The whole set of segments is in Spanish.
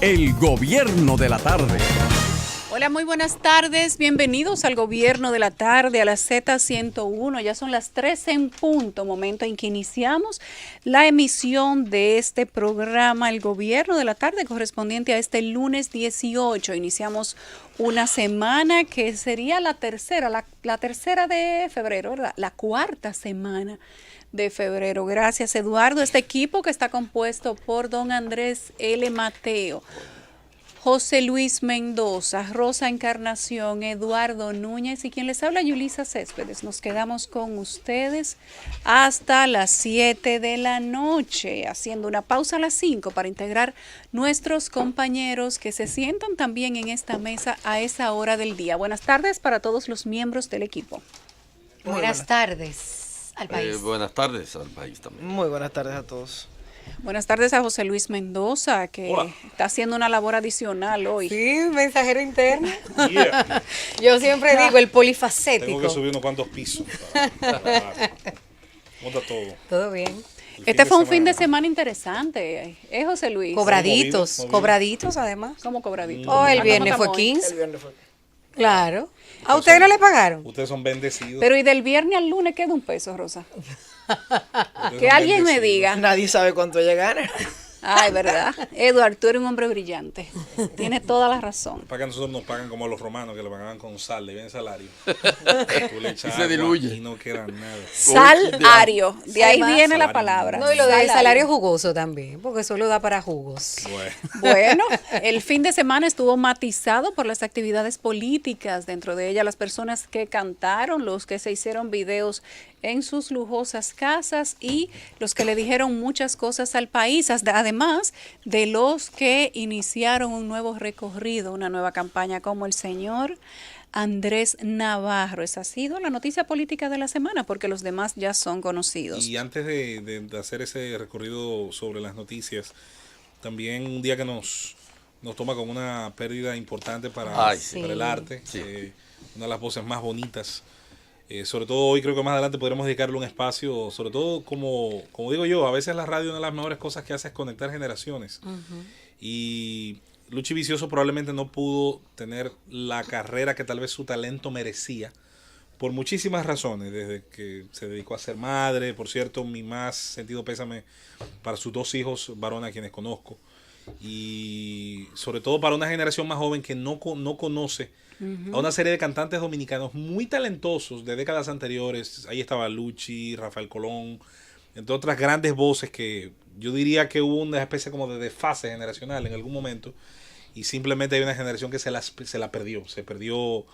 El Gobierno de la Tarde. Hola, muy buenas tardes. Bienvenidos al Gobierno de la Tarde, a la Z101. Ya son las 3 en punto, momento en que iniciamos la emisión de este programa, El Gobierno de la Tarde, correspondiente a este lunes 18. Iniciamos una semana que sería la tercera de febrero, ¿verdad? La cuarta semana de febrero. Gracias, Eduardo. Este equipo que está compuesto por don Andrés L. Mateo, José Luis Mendoza, Rosa Encarnación, Eduardo Núñez y quien les habla, Yulisa Céspedes. Nos quedamos con ustedes hasta las 7 de la noche, haciendo una pausa a las 5 para integrar nuestros compañeros que se sientan también en esta mesa a esa hora del día. Buenas tardes para todos los miembros del equipo. Buenas tardes al país. Buenas tardes al país también. Muy buenas tardes a todos. Buenas tardes a José Luis Mendoza, que está haciendo una labor adicional hoy. Sí, mensajero interno. Yeah. Yo siempre digo el polifacético. Tengo que subir unos cuantos pisos. ¿Cómo está todo? Todo bien. Este fue un fin de semana interesante, ¿eh, José Luis? Cobraditos, movido. cobraditos además. ¿Cómo cobradito? Oh, el Ah, viernes ¿cómo fue estamos hoy? 15. El viernes fue. Claro. ¿A ustedes no le pagaron? Ustedes son bendecidos. Pero y del viernes al lunes queda un peso, Rosa. Ustedes Que son alguien me bendecidos. diga. Nadie sabe cuánto ella gana. Ay, ¿verdad? Eduardo, tú eres un hombre brillante. Tienes toda la razón. Para que nosotros nos pagan como a los romanos, que le pagaban con sal, le viene salario. Tú le echas Y se agua diluye. y no queda nada. Salario. De ahí Además, viene la salario. palabra. No, y lo del salario jugoso también, porque eso lo da para jugos. Bueno, Bueno, el fin de semana estuvo matizado por las actividades políticas, dentro de ellas las personas que cantaron, los que se hicieron videos en sus lujosas casas y los que le dijeron muchas cosas al país, además de los que iniciaron un nuevo recorrido, una nueva campaña como el señor Andrés Navarro. Esa ha sido la noticia política de la semana porque los demás ya son conocidos. y antes de hacer ese recorrido sobre las noticias, también un día que nos toma con una pérdida importante para, Ay, sí. para el arte, Sí. una de las voces más bonitas. Sobre todo hoy creo que más adelante podremos dedicarle un espacio, sobre todo como digo yo, a veces la radio una de las mejores cosas que hace es conectar generaciones. Y Luchi Vicioso probablemente no pudo tener la carrera que tal vez su talento merecía por muchísimas razones, desde que se dedicó a ser madre, por cierto, mi más sentido pésame para sus 2 hijos varones a quienes conozco, y sobre todo para una generación más joven que no conoce a una serie de cantantes dominicanos muy talentosos de décadas anteriores. Ahí estaba Luchi, Rafael Colón, entre otras grandes voces que yo diría que hubo una especie como de desfase generacional en algún momento, y simplemente hay una generación que se la perdió, se perdió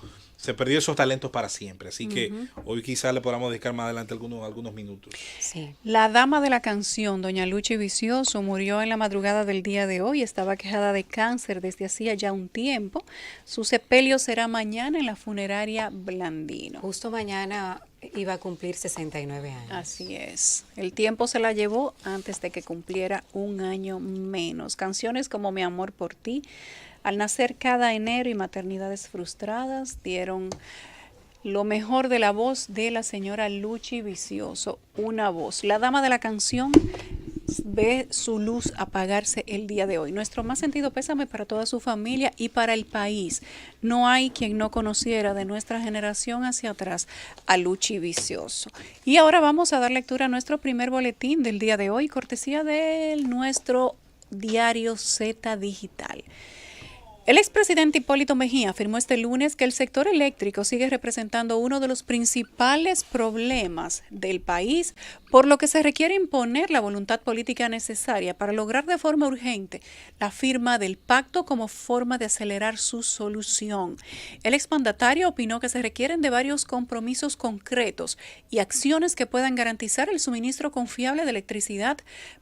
esos talentos para siempre. Así que hoy quizás le podamos dedicar más adelante algunos minutos. Sí. La dama de la canción, doña Luchi Vicioso, murió en la madrugada del día de hoy. Estaba quejada de cáncer desde hacía ya un tiempo. Su sepelio será mañana en la funeraria Blandino. Justo mañana iba a cumplir 69 años. Así es. El tiempo se la llevó antes de que cumpliera un año menos. Canciones como Mi amor por ti, Al nacer cada enero y Maternidades frustradas dieron lo mejor de la voz de la señora Luchi Vicioso, una voz. La dama de la canción ve su luz apagarse el día de hoy. Nuestro más sentido pésame para toda su familia y para el país. No hay quien no conociera de nuestra generación hacia atrás a Luchi Vicioso. Y ahora vamos a dar lectura a nuestro primer boletín del día de hoy, cortesía de nuestro diario Z Digital. El expresidente Hipólito Mejía afirmó este lunes que el sector eléctrico sigue representando uno de los principales problemas del país, por lo que se requiere imponer la voluntad política necesaria para lograr de forma urgente la firma del pacto como forma de acelerar su solución. El exmandatario opinó que se requieren de varios compromisos concretos y acciones que puedan garantizar el suministro confiable de electricidad,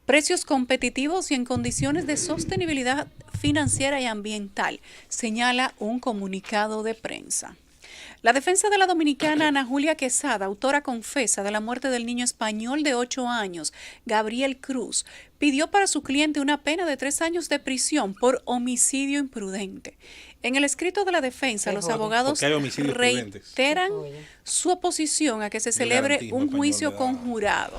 precios competitivos y en condiciones de sostenibilidad financiera y ambiental, señala un comunicado de prensa. La defensa de la dominicana Ana Julia Quesada, autora confesa de la muerte del niño español de 8 años, Gabriel Cruz, pidió para su cliente una pena de 3 años de prisión por homicidio imprudente. En el escrito de la defensa, los abogados Porque hay homicidios prudentes. reiteran su oposición a que se celebre un juicio conjurado.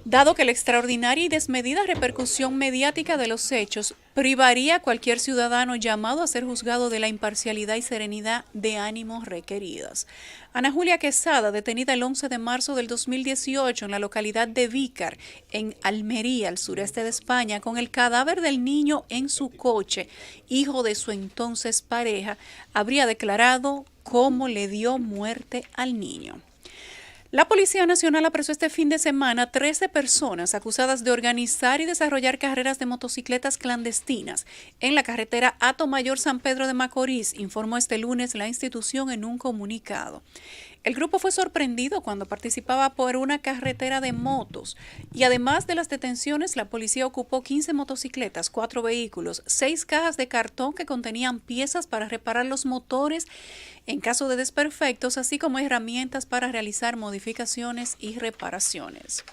dado que la extraordinaria y desmedida repercusión mediática de los hechos privaría a cualquier ciudadano llamado a ser juzgado de la imparcialidad y serenidad de ánimos requeridas. Ana Julia Quesada, detenida el 11 de marzo del 2018 en la localidad de Vícar, en Almería, al sureste de España, con el cadáver del niño en su coche, hijo de su entonces pareja, habría declarado cómo le dio muerte al niño. La Policía Nacional apresó este fin de semana 13 personas acusadas de organizar y desarrollar carreras de motocicletas clandestinas en la carretera Atomayor San Pedro de Macorís, informó este lunes la institución en un comunicado. El grupo fue sorprendido cuando participaba por una carretera de motos y además de las detenciones, la policía ocupó 15 motocicletas, 4 vehículos, 6 cajas de cartón que contenían piezas para reparar los motores en caso de desperfectos, así como herramientas para realizar modificaciones y reparaciones.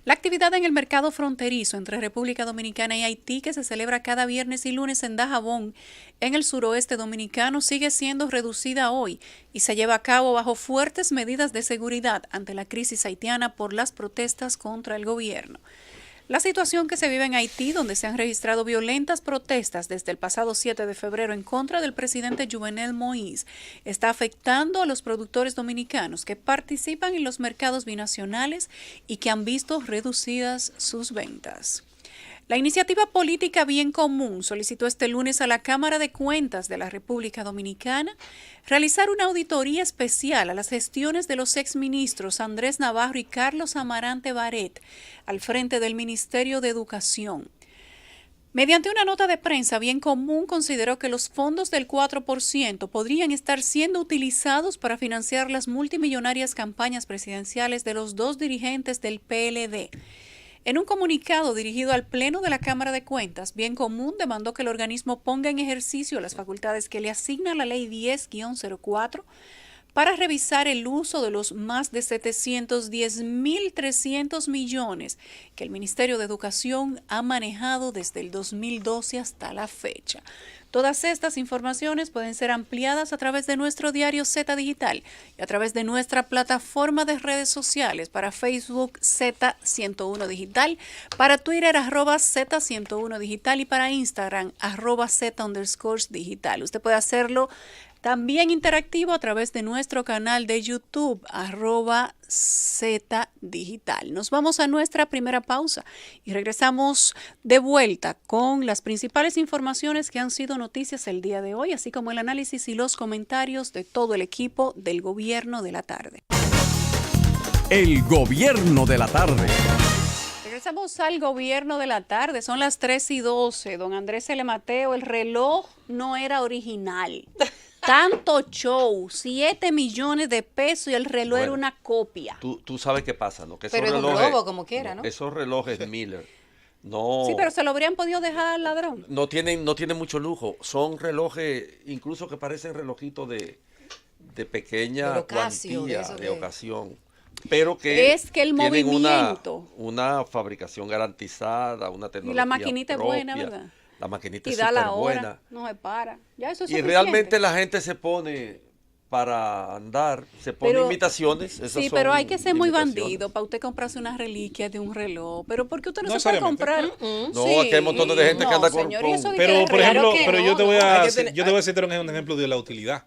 La actividad en el mercado fronterizo entre República Dominicana y Haití, que se celebra cada viernes y lunes en Dajabón, en el suroeste dominicano, sigue siendo reducida hoy y se lleva a cabo bajo fuertes medidas de seguridad ante la crisis haitiana por las protestas contra el gobierno. La situación que se vive en Haití, donde se han registrado violentas protestas desde el pasado 7 de febrero en contra del presidente Jovenel Moïse, está afectando a los productores dominicanos que participan en los mercados binacionales y que han visto reducidas sus ventas. La iniciativa política Bien Común solicitó este lunes a la Cámara de Cuentas de la República Dominicana realizar una auditoría especial a las gestiones de los exministros Andrés Navarro y Carlos Amarante Baret al frente del Ministerio de Educación. Mediante una nota de prensa, Bien Común consideró que los fondos del 4% podrían estar siendo utilizados para financiar las multimillonarias campañas presidenciales de los dos dirigentes del PLD. En un comunicado dirigido al Pleno de la Cámara de Cuentas, Bien Común demandó que el organismo ponga en ejercicio las facultades que le asigna la Ley 10-04 para revisar el uso de los más de 710.300 millones que el Ministerio de Educación ha manejado desde el 2012 hasta la fecha. Todas estas informaciones pueden ser ampliadas a través de nuestro diario Z Digital y a través de nuestra plataforma de redes sociales, para Facebook Z101 Digital, para Twitter @Z101 Digital y para Instagram @Z_digital. Usted puede hacerlo también interactivo a través de nuestro canal de YouTube, @Z Digital. Nos vamos a nuestra primera pausa y regresamos de vuelta con las principales informaciones que han sido noticias el día de hoy, así como el análisis y los comentarios de todo el equipo del Gobierno de la Tarde. El Gobierno de la Tarde. Regresamos al Gobierno de la Tarde, son las 3:12. Don Andrés L. Mateo, el reloj no era original. Tanto show, 7 millones de pesos y el reloj era una copia. Tú sabes qué pasa, ¿no? Que Pero es un robo como quiera, ¿no? Esos relojes Miller no... Sí, pero se lo habrían podido dejar al ladrón. No tienen mucho lujo. Son relojes, incluso que parecen relojitos de pequeña cuantía, de ocasión. Pero que es que el tienen movimiento. una fabricación garantizada, una tecnología Y la maquinita propia. Es buena, ¿verdad? La maquinita Y es da súper la hora, buena. no se para. Ya eso es Y suficiente. realmente la gente se pone para andar, se pone imitaciones. Sí, pero hay que ser muy bandido para usted comprarse una reliquia de un reloj. Pero ¿por qué usted no se puede comprar? No, aquí hay un montón de gente que anda con... Pero, por ejemplo, yo te voy a tener- decir un ejemplo de la utilidad.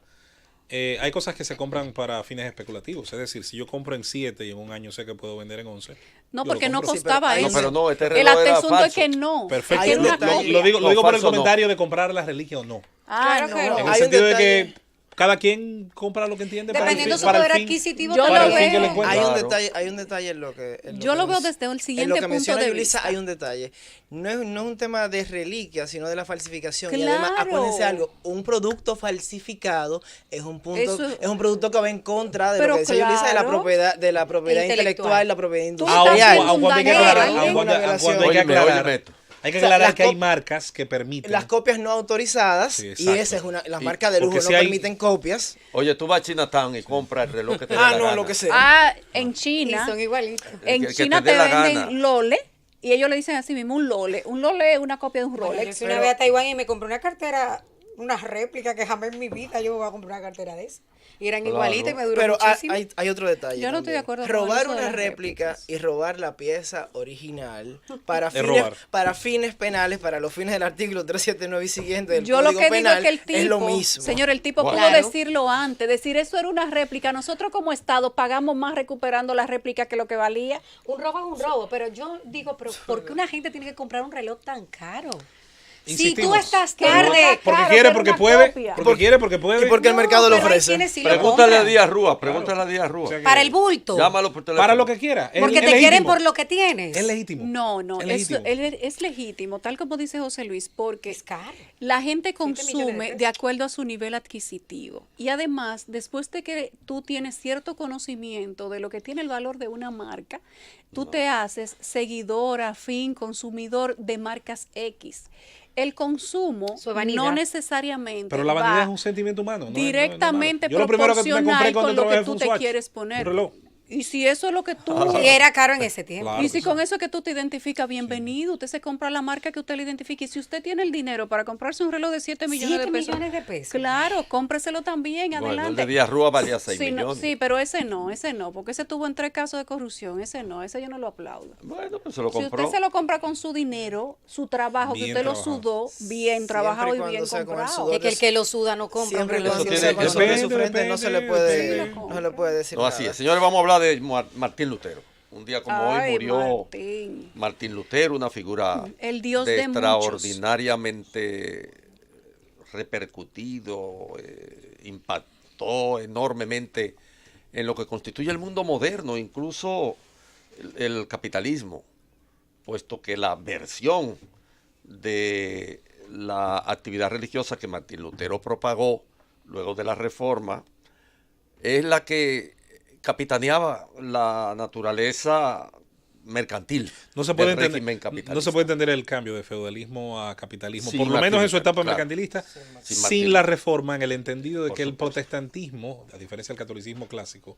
Hay cosas que se compran para fines especulativos. Es decir, si yo compro en 7 y en un año sé que puedo vender en 11. No, yo porque lo no compro. costaba Sí, pero- eso. No, pero no, este El reloj era asunto es falso. que no. Perfecto. Hay un Lo detalle. digo por el falso no. comentario de comprar la reliquia o no. Ah, Claro que no. no. En el Hay un sentido de detalle. que cada quien compra lo que entiende Dependiendo su para poder el fin, adquisitivo, Yo para lo el fin que le veo. encuentre. Claro. Hay un detalle en lo que... Yo lo veo desde el siguiente en lo que punto menciona de Yulisa, vista. hay un detalle. No es un tema de reliquia, sino de la falsificación. Y Claro. además, acuérdense algo, un producto falsificado es un Eso- es un producto que va en contra de Pero lo que dice Yulisa, claro. de la propiedad intelectual, la propiedad Tú industrial. estás Aun cuando hay que Daño, aclarar, daño. aun cuando hay que Óyeme, aclarar, óyeme esto. hay que O sea, aclarar las que hay cop- marcas que permiten. Las copias no autorizadas, Sí, y exacto. esa es una... Las Y- marcas de lujo porque no si hay- permiten copias. Oye, tú vas a Chinatown y compras el reloj que te dé Ah, la no, gana. lo que sea. Ah, en Y China. son igualitos. En que te China dé te la venden gana. lole y ellos le dicen así mismo un lole. Un lole es una copia de un Bueno, yo Rolex. fui una vez a Taiwán y me compré una cartera una réplica que jamás en mi vida yo me voy a comprar una cartera de esa. Y eran Claro. igualitas y me duró Pero muchísimo. hay otro detalle. Yo no estoy de también. acuerdo con Robar eso de una las réplica réplicas. y robar la pieza original robar. para fines penales, para los fines del artículo 379 y siguiente del Yo lo Código que digo Penal, es que el tipo, es lo mismo. señor, el tipo Bueno. pudo Claro. decirlo antes, decir eso era una réplica. Nosotros como Estado pagamos más recuperando la réplica que lo que valía. Un robo es un robo, pero yo digo, pero ¿por qué una gente tiene que comprar un reloj tan caro? Si tú Insistimos. estás Que no tarde, está Porque Claro, quiere, pero porque una puede. copia. Porque quiere, porque puede. Y porque el No, mercado lo pero hay ofrece. quienes sí lo Pregúntale a compran. Díaz Rúa, pregúntale a Díaz Rúa. O sea que- Para el bulto. Llámalo por teléfono. Para lo que quiera. Es- Porque es te quieren legítimo. por lo que tienes. Es legítimo. No, no, Es eso legítimo. es legítimo, tal como dice José Luis, porque Es caro. la gente 7 millones de consume pesos. de acuerdo a su nivel adquisitivo. Y además, después de que tú tienes cierto conocimiento de lo que tiene el valor de una marca, tú te haces seguidor, afín, consumidor de marcas X. El consumo Su vanidad. no necesariamente Pero la vanidad va es un sentimiento humano. ¿no? directamente Yo lo primero que me compré proporcional cuando con lo trabajé que fue tú un te Swatch, quieres poner. un reloj. Y si eso es lo que tú... Y era caro en ese tiempo. Claro Y que si con sí. eso que tú te identificas, bienvenido. Usted se compra la marca que usted le identifique. Y si usted tiene el dinero para comprarse un reloj de 7 millones 7 de pesos. millones de pesos. Claro, cómpreselo también, Bueno, el adelante. de Díaz Rúa valía 6 Sí, no, millones. sí, pero ese no, porque ese tuvo en 3 casos de corrupción. Ese yo no lo aplaudo. Bueno, pues se lo Si compró. usted se lo compra con su dinero, su trabajo, Bien que usted lo trabajado. sudó, bien trabajado y cuando bien sea con el comprado. sudor Es que el que lo suda no compra un Siempre reloj. cuando Eso sea tiene- con sobre su depende, frente no se le depende. puede, Sí. no le puede decir No, nada. así es. Señores, vamos a hablar de Martín Lutero. Un día como hoy Ay, murió Martín. Martín Lutero, una figura El dios de muchos. extraordinariamente repercutido, impactó enormemente en lo que constituye el mundo moderno, incluso el capitalismo, puesto que la versión de la actividad religiosa que Martín Lutero propagó luego de la Reforma es la que capitaneaba la naturaleza mercantil No se puede del entender, régimen capitalista. no se puede entender el cambio de feudalismo a capitalismo, Sin por lo Martín menos en su Lutero, etapa claro. mercantilista, Sin sin Martín la Lutero. reforma, en el entendido de Por que el supuesto. protestantismo, a diferencia del catolicismo clásico,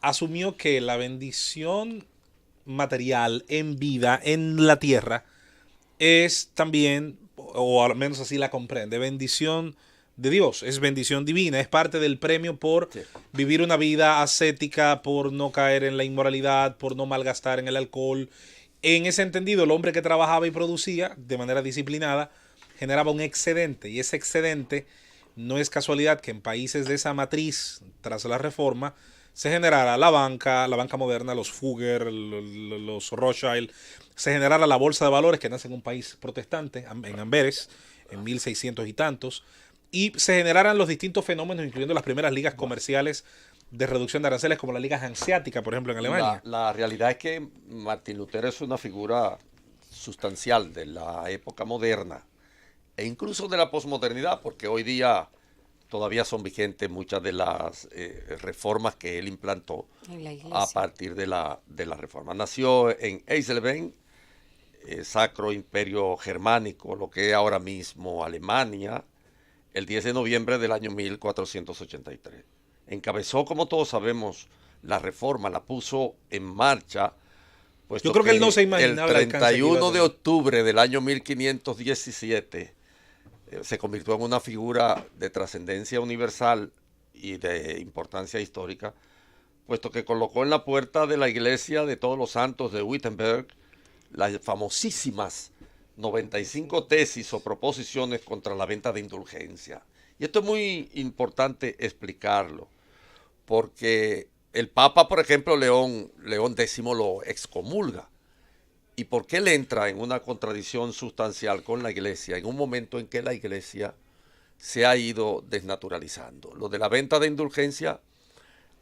asumió que la bendición material en vida, en la tierra, es también, o al menos así la comprende, bendición de Dios, es bendición divina, es parte del premio por Sí. vivir una vida ascética, por no caer en la inmoralidad, por no malgastar en el alcohol. En ese entendido, el hombre que trabajaba y producía de manera disciplinada generaba un excedente, y ese excedente no es casualidad que en países de esa matriz, tras la reforma, se generara la banca moderna, los Fugger, los Rothschild, se generara la bolsa de valores que nace en un país protestante, en Amberes, en 1600 y tantos, y se generaran los distintos fenómenos, incluyendo las primeras ligas comerciales de reducción de aranceles, como la Liga Hanseática, por ejemplo, en Alemania. La realidad es que Martín Lutero es una figura sustancial de la época moderna e incluso de la posmodernidad, porque hoy día todavía son vigentes muchas de las reformas que él implantó En la iglesia. a partir de la reforma. Nació en Eisleben, Sacro Imperio Germánico, lo que es ahora mismo Alemania, el 10 de noviembre del año 1483. Encabezó, como todos sabemos, la reforma, la puso en marcha. Yo creo que él no se imaginaba el el alcance que iba a 31 de tener. octubre del año 1517 se convirtió en una figura de trascendencia universal y de importancia histórica, puesto que colocó en la puerta de la iglesia de Todos los Santos de Wittenberg las famosísimas 95 tesis o proposiciones contra la venta de indulgencia. Y esto es muy importante explicarlo, porque el Papa, por ejemplo, León X lo excomulga. ¿Y por qué él entra en una contradicción sustancial con la iglesia en un momento en que la iglesia se ha ido desnaturalizando? Lo de la venta de indulgencia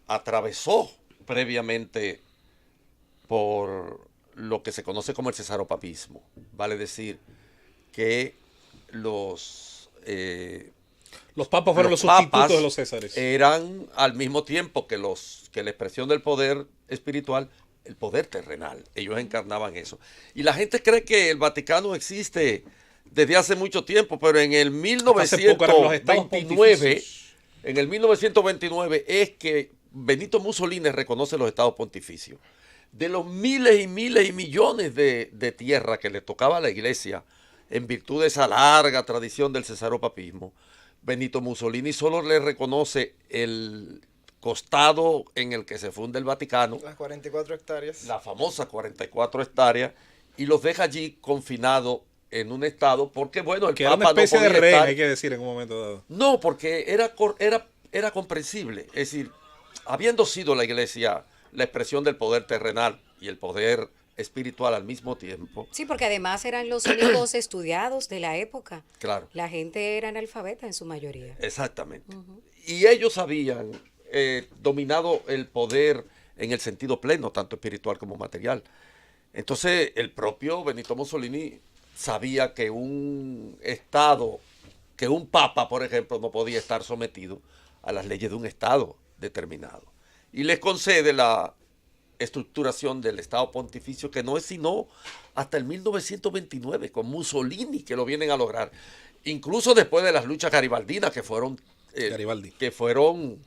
atravesó previamente por lo que se conoce como el cesaropapismo. Vale decir que los Los papas fueron los papas sustitutos de los césares. eran al mismo tiempo que la expresión del poder espiritual, el poder terrenal. Ellos encarnaban eso. Y la gente cree que el Vaticano existe desde hace mucho tiempo, pero en el Hasta hace poco eran los estados 1929, pontificios. en el 1929 es que Benito Mussolini reconoce los estados pontificios. De los miles y miles y millones de tierra que le tocaba a la iglesia en virtud de esa larga tradición del cesaropapismo, Benito Mussolini solo le reconoce el costado en el que se funda el Vaticano, Las 44 hectáreas. la famosa 44 hectáreas, y los deja allí confinados en un estado, porque bueno, el Que era una Papa no especie de podía rehén, estar. hay que decir, en un momento dado. No, porque era comprensible. Es decir, habiendo sido la iglesia la expresión del poder terrenal y el poder espiritual al mismo tiempo, Sí, porque además eran los únicos estudiados de la época. claro, La gente era analfabeta en su mayoría. exactamente. Y ellos habían dominado el poder en el sentido pleno, tanto espiritual como material. Entonces, el propio Benito Mussolini sabía que un Estado, que un Papa, por ejemplo, no podía estar sometido a las leyes de un Estado determinado. Y les concede la estructuración del Estado pontificio, que no es sino hasta el 1929, con Mussolini, que lo vienen a lograr. Incluso después de las luchas garibaldinas, que fueron, Garibaldi. que fueron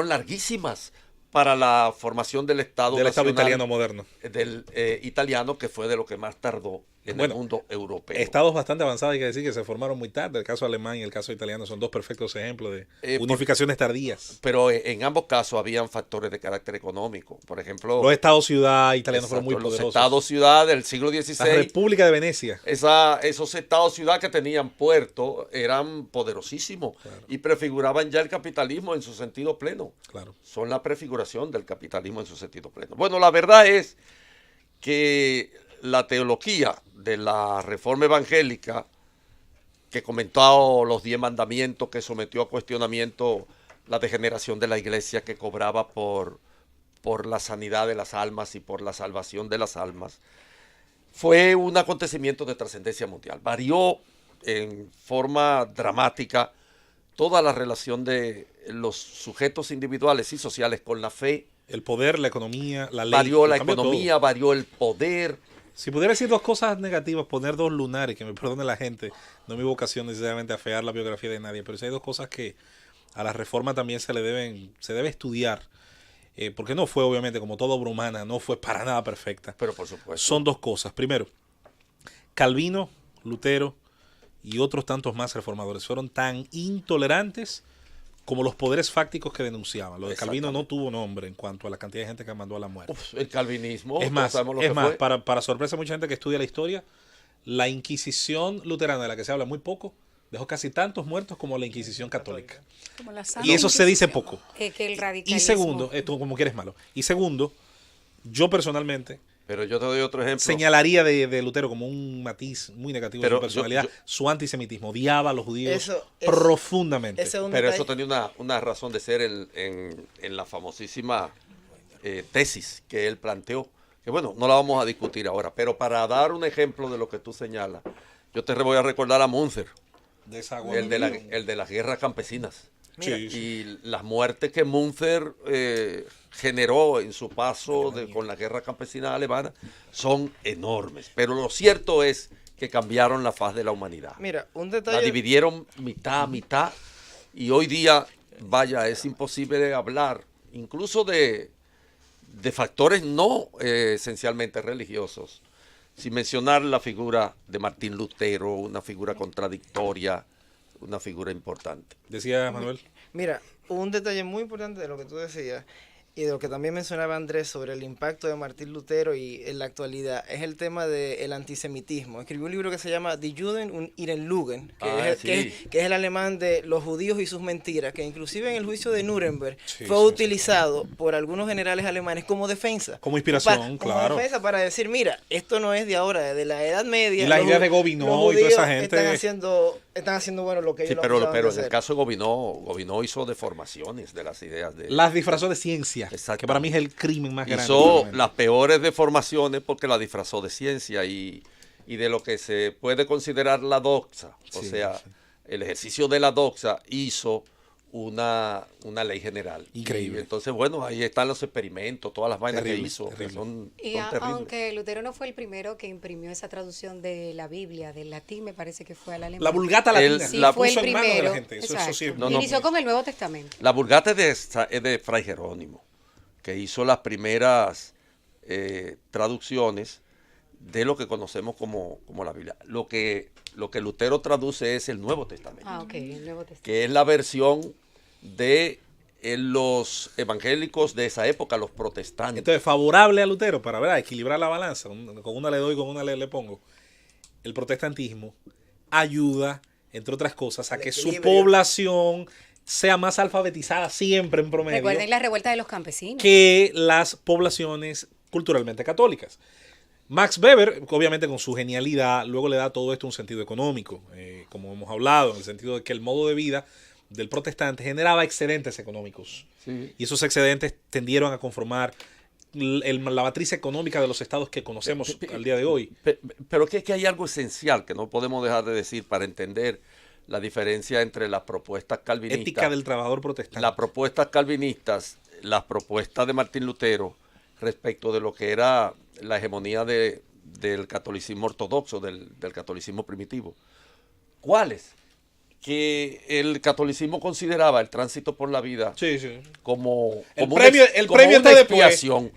larguísimas para la formación del Estado Del Estado nacional italiano moderno. del italiano, que fue de lo que más tardó en Bueno, el mundo europeo. Estados bastante avanzados, hay que decir, que se formaron muy tarde. El caso alemán y el caso italiano son dos perfectos ejemplos de unificaciones tardías. Pero en ambos casos habían factores de carácter económico. Por ejemplo, Los estados-ciudad italianos fueron muy exacto, los poderosos. estados-ciudad del siglo La XVI, República de Venecia. esos estados-ciudad que tenían puerto eran poderosísimos y prefiguraban ya el capitalismo en su sentido pleno. Claro. Son la prefiguración del capitalismo en su sentido pleno. Bueno, la verdad es que la teología de la reforma evangélica, que comentó los 10 mandamientos, que sometió a cuestionamiento la degeneración de la iglesia, que cobraba por la sanidad de las almas y por la salvación de las almas, fue un acontecimiento de trascendencia mundial. Varió en forma dramática toda la relación de los sujetos individuales y sociales con la fe. El poder, la economía, la ley. Varió la cambió economía, todo. varió el poder. Si pudiera decir dos cosas negativas, poner dos lunares, que me perdone la gente, no es mi vocación necesariamente afear la biografía de nadie, pero si hay dos cosas que a la reforma también se debe estudiar, porque no fue, obviamente, como toda obra humana, no fue para nada perfecta. Pero por supuesto. Son dos cosas. Primero, Calvino, Lutero y otros tantos más reformadores fueron tan intolerantes como los poderes fácticos que denunciaban. Lo de Calvino no tuvo nombre en cuanto a la cantidad de gente que mandó a la muerte. El calvinismo. Es más, sabemos lo que fue. para sorpresa de mucha gente que estudia la historia, la Inquisición luterana, de la que se habla muy poco, dejó casi tantos muertos como la Inquisición católica. Como la Y eso se dice poco. Que el radicalismo. Y segundo, tú como quieres malo. Y segundo, yo personalmente Pero yo te doy otro ejemplo. señalaría de Lutero como un matiz muy negativo de Pero su personalidad, yo- su antisemitismo. Odiaba a los judíos Eso- profundamente. ese es un Pero detalle. eso tenía una razón de ser en la famosísima tesis que él planteó. Que bueno, no la vamos a discutir ahora. Pero para dar un ejemplo de lo que tú señalas, yo te voy a recordar a Munther, De esa agua. el de las guerras campesinas. Sí, sí. Y las muertes que Munther generó en su paso con la guerra campesina alemana son enormes. Pero lo cierto es que cambiaron la faz de la humanidad. Mira, un La detalle. dividieron mitad a mitad y hoy día, vaya, es imposible hablar incluso de factores no esencialmente religiosos, sin mencionar la figura de Martín Lutero, una figura contradictoria, una figura importante. Decía Manuel. Mira, un detalle muy importante de lo que tú decías y de lo que también mencionaba Andrés sobre el impacto de Martín Lutero y en la actualidad es el tema del antisemitismo. Escribió un libro que se llama Die Juden und ihren Lügen, que es el alemán de los judíos y sus mentiras, que inclusive en el juicio de Nuremberg fue utilizado por algunos generales alemanes como defensa. Como inspiración, Como claro. defensa para decir, mira, esto no es de ahora, es de la Edad Media. Y las Los ideas de ju- Gobineau los y toda esa judíos gente. Están haciendo bueno lo que Sí, ellos pero acusaban de en el hacer. caso de Gobineau hizo deformaciones de las ideas de... Las disfrazó de ciencia, Exactamente. que para mí es el crimen más grande. Hizo obviamente. las peores deformaciones porque la disfrazó de ciencia y de lo que se puede considerar la doxa. O Sí, sea, sí. el ejercicio de la doxa hizo una ley general. Increíble. Y entonces, bueno, ahí están los experimentos, todas las vainas Terrible, que hizo, que terrible. son Y terribles. aunque Lutero no fue el primero que imprimió esa traducción de la Biblia, del latín, me parece que fue al alemán. La vulgata latina. Sí, la fue el puso en manos de primero. la gente. Eso Exacto. sí. No, no. Inició con el Nuevo Testamento. La Vulgata es de Fray Jerónimo, que hizo las primeras traducciones de lo que conocemos como la Biblia. Lo que Lutero traduce es el Nuevo Testamento, Ah, ok, el Nuevo Testamento. que es la versión de los evangélicos de esa época, los protestantes. Entonces, favorable a Lutero, para ver, equilibrar la balanza, con una le doy, con una le pongo. El protestantismo ayuda, entre otras cosas, a El que su equilibrio. población sea más alfabetizada siempre en promedio Recuerden la revuelta de los campesinos. que las poblaciones culturalmente católicas. Max Weber, obviamente con su genialidad, luego le da a todo esto un sentido económico, como hemos hablado, en el sentido de que el modo de vida del protestante generaba excedentes económicos. Sí. Y esos excedentes tendieron a conformar la matriz económica de los estados que conocemos al día de hoy. Pero que hay algo esencial que no podemos dejar de decir para entender la diferencia entre las propuestas calvinistas, Ética del trabajador protestante. las propuestas calvinistas, las propuestas de Martín Lutero respecto de lo que era la hegemonía del catolicismo ortodoxo, del catolicismo primitivo. ¿Cuáles? Que el catolicismo consideraba el tránsito por la vida Sí, sí. como El una premio- ex- el como premio una está después. expiación.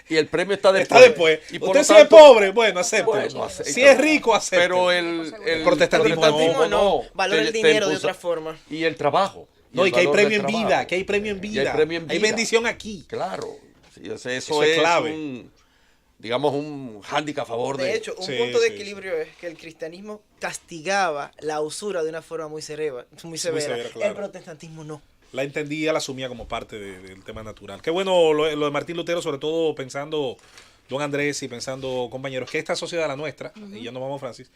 Y el premio está después. Está después. Y por Usted lo si es tanto, pobre, bueno, acepte. bueno, acepta. Si es rico, acepte. Pero el protestantismo no, valora el dinero de impuso. otra forma. Y el trabajo. No, y el que hay valor premio del en trabajo. vida, que hay premio en Y vida. hay premio en Hay vida. bendición aquí. Claro. Sí, o sea, Eso eso es es clave. digamos, un hándicap a favor De hecho, un Sí, punto de sí, equilibrio es que el cristianismo castigaba la usura de una forma muy severa. severa, claro. El protestantismo no. La entendía, la asumía como parte del tema natural. Qué bueno lo de Martín Lutero, sobre todo pensando, don Andrés, y pensando, compañeros, que esta sociedad, la nuestra, y ya nos vamos, Francis,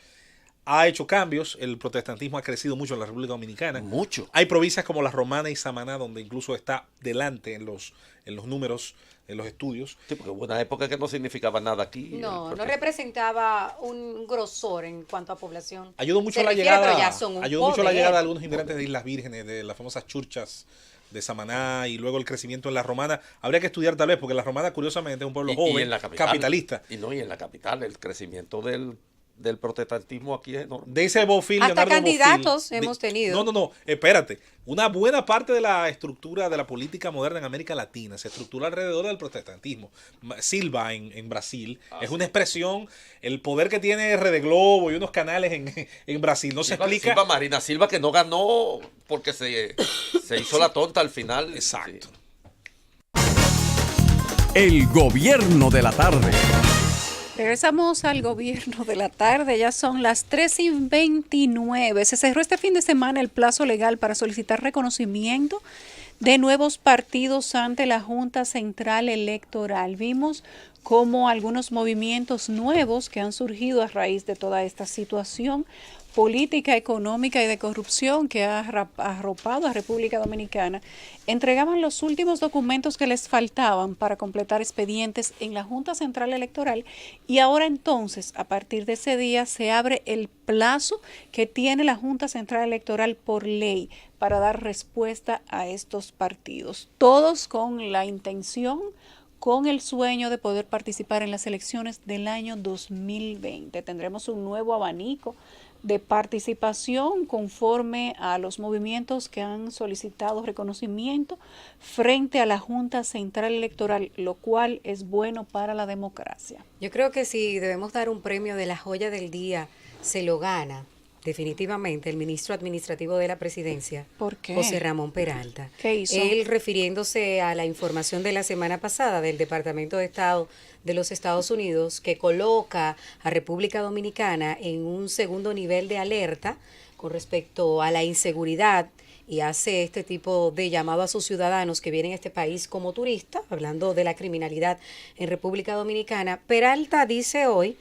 ha hecho cambios. El protestantismo ha crecido mucho en la República Dominicana. Mucho. Hay provincias como la Romana y Samaná, donde incluso está delante en los números, en los estudios. Sí, porque hubo una época que no significaba nada aquí. No, no representaba un grosor en cuanto a población. Ayudó mucho Se la refiere, llegada, pero ya son un ayudó mucho la poder. llegada de algunos inmigrantes de Islas Vírgenes, de las famosas churchas de Samaná, y luego el crecimiento en la Romana. Habría que estudiar tal vez, porque la Romana curiosamente es un pueblo joven, en la capital, capitalista. Y en la capital el crecimiento del protestantismo aquí es enorme. De ese Bofill, Hasta Leonardo candidatos Bofill, hemos tenido. No, espérate. Una buena parte de la estructura de la política moderna en América Latina se estructura alrededor del protestantismo. Silva en Brasil es una expresión, el poder que tiene Rede Globo y unos canales en Brasil no se explica. Marina Silva, que no ganó porque se hizo la tonta al final. Exacto. Sí. El gobierno de la tarde. Regresamos al gobierno de la tarde, ya son las 3:29. Se cerró este fin de semana el plazo legal para solicitar reconocimiento de nuevos partidos ante la Junta Central Electoral. Vimos cómo algunos movimientos nuevos que han surgido a raíz de toda esta situación política, económica y de corrupción que ha arropado a República Dominicana, entregaban los últimos documentos que les faltaban para completar expedientes en la Junta Central Electoral, y ahora entonces, a partir de ese día, se abre el plazo que tiene la Junta Central Electoral por ley para dar respuesta a estos partidos, todos con la intención, con el sueño de poder participar en las elecciones del año 2020. Tendremos un nuevo abanico de participación conforme a los movimientos que han solicitado reconocimiento frente a la Junta Central Electoral, lo cual es bueno para la democracia. Yo creo que si debemos dar un premio de la joya del día, se lo gana definitivamente el ministro administrativo de la presidencia, ¿Por qué? José Ramón Peralta. ¿Qué hizo? Él, refiriéndose a la información de la semana pasada del Departamento de Estado de los Estados Unidos, que coloca a República Dominicana en un segundo nivel de alerta con respecto a la inseguridad, y hace este tipo de llamado a sus ciudadanos que vienen a este país como turistas, hablando de la criminalidad en República Dominicana. Peralta dice hoy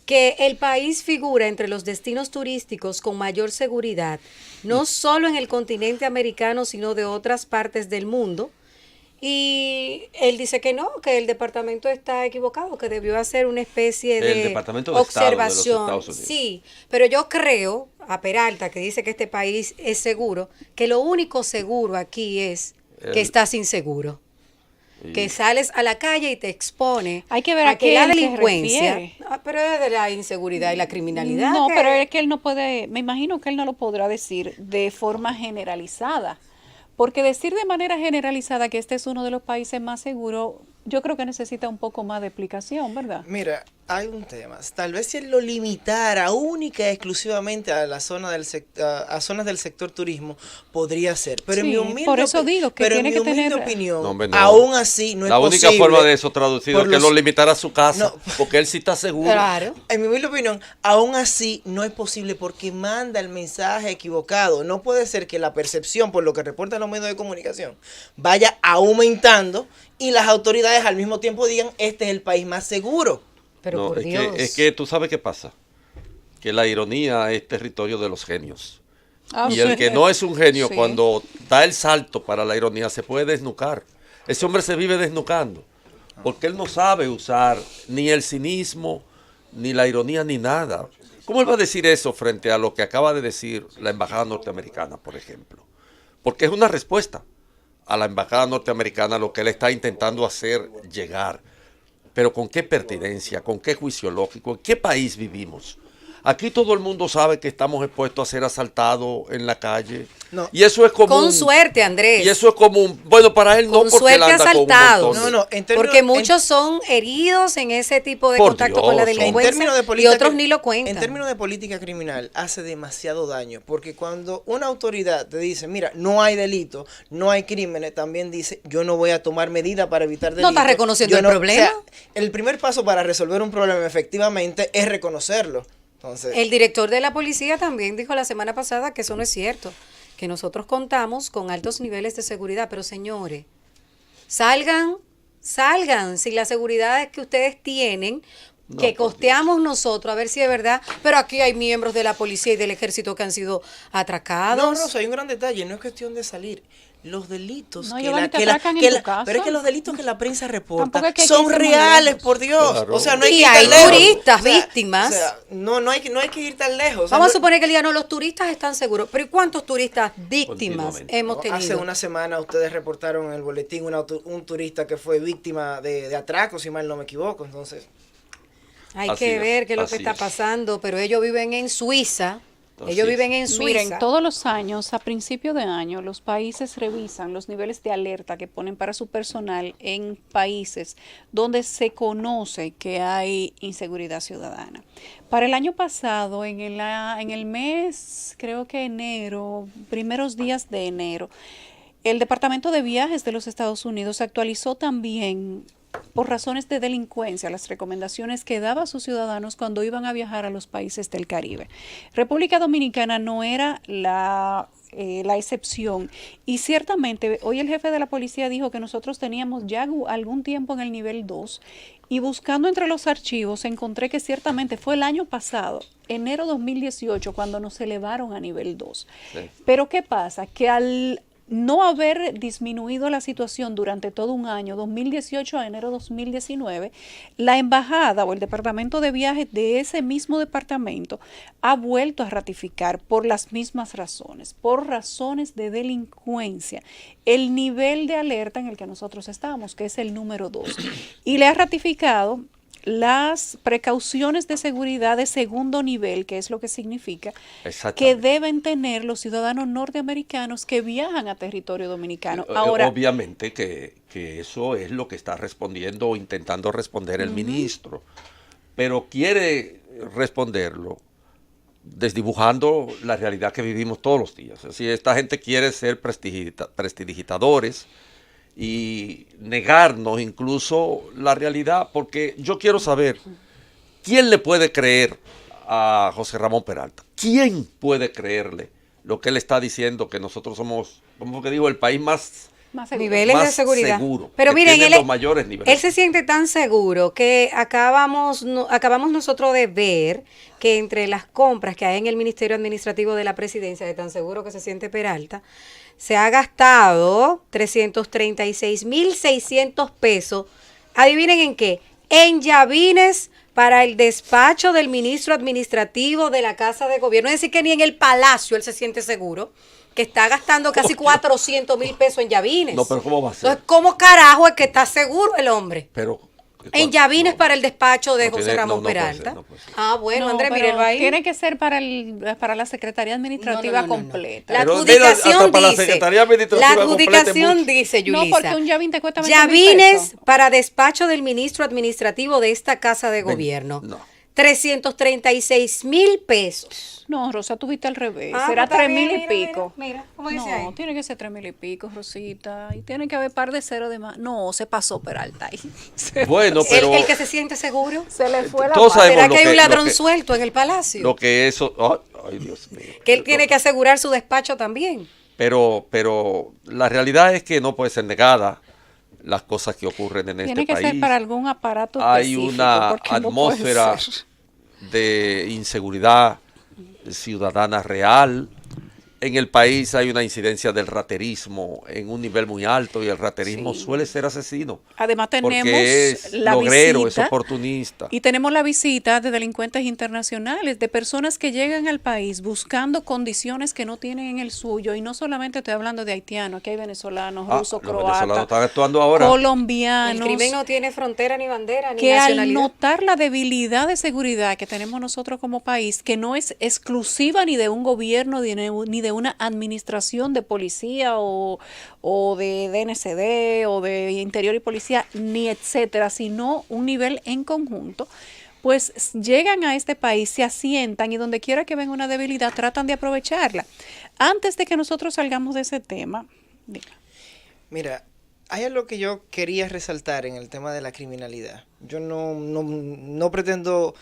que el país figura entre los destinos turísticos con mayor seguridad, no solo en el continente americano, sino de otras partes del mundo. Y él dice que no, que el departamento está equivocado, que debió hacer una especie El de Departamento de Estado de los observación. Estados Unidos. Sí, pero yo creo, a Peralta, que dice que este país es seguro, que lo único seguro aquí es que estás inseguro. Que sales a la calle y te expone Hay que ver a que qué la él se delincuencia, refiere. pero es de la inseguridad y la criminalidad. No, que- pero es que él no puede, me imagino que él no lo podrá decir de forma generalizada, porque decir de manera generalizada que este es uno de los países más seguros yo creo que necesita un poco más de explicación, ¿verdad? Mira, hay un tema. Tal vez si él lo limitara única y exclusivamente a la zona a zonas del sector turismo, podría ser. Pero Sí, en mi humilde, por eso digo que pero tiene en mi que humilde tener- opinión, No, hombre, no. aún así no es La posible. única forma de eso traducido por es que los- lo limitara a su casa, No. porque él sí está seguro. Claro. En mi humilde opinión, aún así no es posible porque manda el mensaje equivocado. No puede ser que la percepción, por lo que reportan los medios de comunicación, vaya aumentando y las autoridades al mismo tiempo digan, este es el país más seguro. Pero No, por es Dios. es que tú sabes qué pasa, que la ironía es territorio de los genios. Y el que no es un genio, Sí. cuando da el salto para la ironía, se puede desnucar. Ese hombre se vive desnucando, porque él no sabe usar ni el cinismo, ni la ironía, ni nada. ¿Cómo él va a decir eso frente a lo que acaba de decir la embajada norteamericana, por ejemplo? Porque es una respuesta a la embajada norteamericana lo que él está intentando hacer llegar. Pero ¿con qué pertinencia? ¿Con qué juicio lógico? ¿En qué país vivimos? Aquí todo el mundo sabe que estamos expuestos a ser asaltados en la calle. No. Y eso es común. Con suerte, Andrés. Y eso es común. Bueno, para él no, Con porque él suerte anda con un asaltados. montón de- No, en términos- Porque muchos son heridos en ese tipo de Por contacto con la Dios, En delincuencia términos de y política otros cri- ni lo cuentan. En términos de política criminal, hace demasiado daño. Porque cuando una autoridad te dice, mira, no hay delito, no hay crímenes, también dice, yo no voy a tomar medidas para evitar delitos. estás reconociendo Yo el problema. O sea, el primer paso para resolver un problema efectivamente es reconocerlo. Entonces, El director de la policía también dijo la semana pasada que eso no es cierto, que nosotros contamos con altos niveles de seguridad, pero señores, salgan, si la seguridad es que ustedes tienen, que por costeamos nosotros, a ver si es verdad, pero aquí hay miembros de la policía y del ejército que han sido atracados. no, hay un gran detalle, no es cuestión de salir. Los delitos No, que Giovanni, la, te que la- atracan que en la- tu casa. pero es que los delitos que la prensa reporta Tampoco es que hay que son irse muy reales, lejos. por Dios. Claro. O sea, no hay Y que ir hay tan lejos. turistas víctimas. O sea, no hay que ir tan lejos. O sea, Vamos a no- suponer que él diga, no, los turistas están seguros, pero ¿y cuántos turistas víctimas Continuamente. hemos Hace tenido? una semana ustedes reportaron en el boletín un turista que fue víctima de atraco, si mal no me equivoco. Entonces, Hay Así que es, ver qué es lo así que está es. pasando, pero ellos viven en Suiza. Así Ellos es. viven en Suiza. Miren, todos los años, a principio de año, los países revisan los niveles de alerta que ponen para su personal en países donde se conoce que hay inseguridad ciudadana. Para el año pasado, en el mes, creo que enero, primeros días de enero, el Departamento de Viajes de los Estados Unidos actualizó también, por razones de delincuencia, las recomendaciones que daba a sus ciudadanos cuando iban a viajar a los países del Caribe. República Dominicana no era la excepción, y ciertamente hoy el jefe de la policía dijo que nosotros teníamos ya algún tiempo en el nivel 2, y buscando entre los archivos encontré que ciertamente fue el año pasado, enero 2018, cuando nos elevaron a nivel 2. Sí. Pero ¿qué pasa? Que al no haber disminuido la situación durante todo un año, 2018 a enero 2019, la embajada o el departamento de viajes de ese mismo departamento ha vuelto a ratificar por las mismas razones, por razones de delincuencia, el nivel de alerta en el que nosotros estamos, que es el número 2, y le ha ratificado las precauciones de seguridad de segundo nivel, que es lo que significa, que Exactamente. deben tener los ciudadanos norteamericanos que viajan a territorio dominicano. Ahora, Obviamente que eso es lo que está respondiendo o intentando responder el ministro, pero quiere responderlo desdibujando la realidad que vivimos todos los días. Así, esta gente quiere ser prestidigitadores y negarnos incluso la realidad, porque yo quiero saber, ¿quién le puede creer a José Ramón Peralta? ¿Quién puede creerle lo que él está diciendo, que nosotros somos, como que digo, el país más seguro. Niveles de más seguridad. seguro, Pero que miren, tiene él, los mayores niveles? él se siente tan seguro que acabamos nosotros de ver que entre las compras que hay en el Ministerio Administrativo de la Presidencia, de tan seguro que se siente Peralta, se ha gastado 336.600 pesos. ¿Adivinen en qué? En llavines para el despacho del ministro administrativo de la Casa de Gobierno. Es decir, que ni en el Palacio él se siente seguro, que está gastando casi 400.000 pesos en llavines. No, pero ¿cómo va a ser? Entonces, ¿cómo carajo es que está seguro el hombre? Pero, En Llavines para el despacho de no José tiene- Ramón no puede ser, Peralta. no puede ser. Ah, bueno, No, Andrés, pero mire, va ahí. tiene que ser para la Secretaría Administrativa No, no, no, no, no. completa. La Pero mira, adjudicación hasta para la dice. Secretaría Administrativa La completa es adjudicación mucho. dice, No, Yulisa. porque un Yavín te cuesta 20.000 Llavines pesos. para despacho del ministro administrativo de esta casa de gobierno. No. 336,000 pesos. No, Rosa, tú viste al revés. Ah, Será pues está 3.000 bien, y mira, pico. mira, ¿cómo dice No, ahí? tiene que ser 3.000 y pico, Rosita. Y tiene que haber par de cero de más. No, se pasó Peralta ahí. Bueno, pero El que se siente seguro. Se le fue la todos pata. sabemos ¿Será lo que hay un lo ladrón que- suelto en el palacio? lo que eso... Ay, Dios mío. Que él tiene que asegurar su despacho también. Pero la realidad es que no puede ser negada las cosas que ocurren en Tiene este que país. ser para algún aparato Hay específico, una porque no puede atmósfera ser. de inseguridad ciudadana real. En el país hay una incidencia del raterismo en un nivel muy alto y el raterismo Sí. suele ser asesino. Además tenemos Porque es la logrero, es visita oportunista. y tenemos la visita de delincuentes internacionales, de personas que llegan al país buscando condiciones que no tienen en el suyo, y no solamente estoy hablando de haitianos, aquí hay venezolanos, rusos, Los venezolanos croatas, están actuando ahora. colombianos, El crimen no tiene frontera ni bandera ni que al nacionalidad. notar la debilidad de seguridad que tenemos nosotros como país, que no es exclusiva ni de un gobierno ni de una administración de policía o de DNCD o de Interior y Policía, ni etcétera, sino un nivel en conjunto, pues llegan a este país, se asientan y donde quiera que ven una debilidad tratan de aprovecharla. Antes de que nosotros salgamos de ese tema, diga. Mira, hay algo que yo quería resaltar en el tema de la criminalidad. Yo no pretendo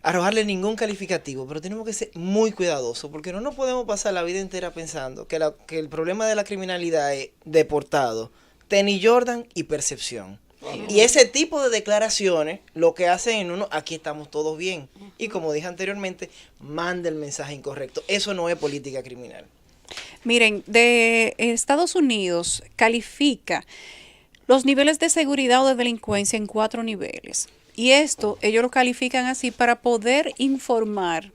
arrojarle ningún calificativo, pero tenemos que ser muy cuidadosos, porque no nos podemos pasar la vida entera pensando que el problema de la criminalidad es deportado, tenis Jordan y percepción. Y ese tipo de declaraciones lo que hacen en uno, aquí estamos todos bien. Y como dije anteriormente, manda el mensaje incorrecto. Eso no es política criminal. Miren, de Estados Unidos califica los niveles de seguridad o de delincuencia en 4 niveles. Y esto ellos lo califican así para poder informar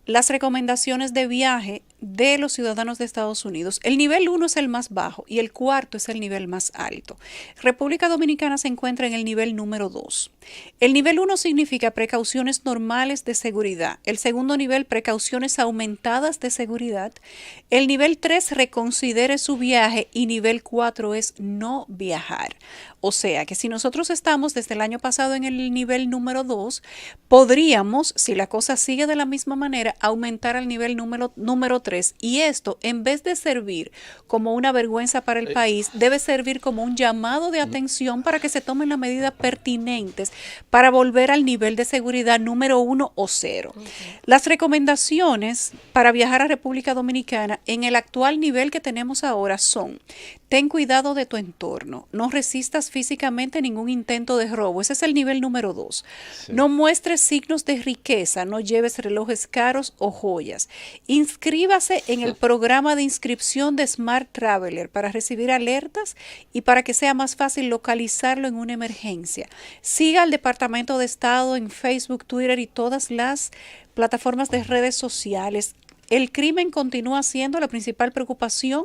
las recomendaciones de viaje de los ciudadanos de Estados Unidos. El nivel 1 es el más bajo y el cuarto es el nivel más alto. República Dominicana se encuentra en el nivel número 2. El nivel 1 significa precauciones normales de seguridad. El segundo nivel, precauciones aumentadas de seguridad. El nivel 3, reconsidere su viaje, y nivel 4 es no viajar. O sea que si nosotros estamos desde el año pasado en el nivel número 2, podríamos, si la cosa sigue de la misma manera, aumentar al nivel número 3. Y esto, en vez de servir como una vergüenza para el país, debe servir como un llamado de atención para que se tomen las medidas pertinentes para volver al nivel de seguridad número 1 o 0. Las recomendaciones para viajar a República Dominicana en el actual nivel que tenemos ahora son: ten cuidado de tu entorno, no resistas físicamente ningún intento de robo, ese es el nivel número 2. Sí. No muestres signos de riqueza, no lleves relojes caros o joyas. Inscríbase en el programa de inscripción de Smart Traveler para recibir alertas y para que sea más fácil localizarlo en una emergencia. Siga al Departamento de Estado en Facebook, Twitter y todas las plataformas de redes sociales. El crimen continúa siendo la principal preocupación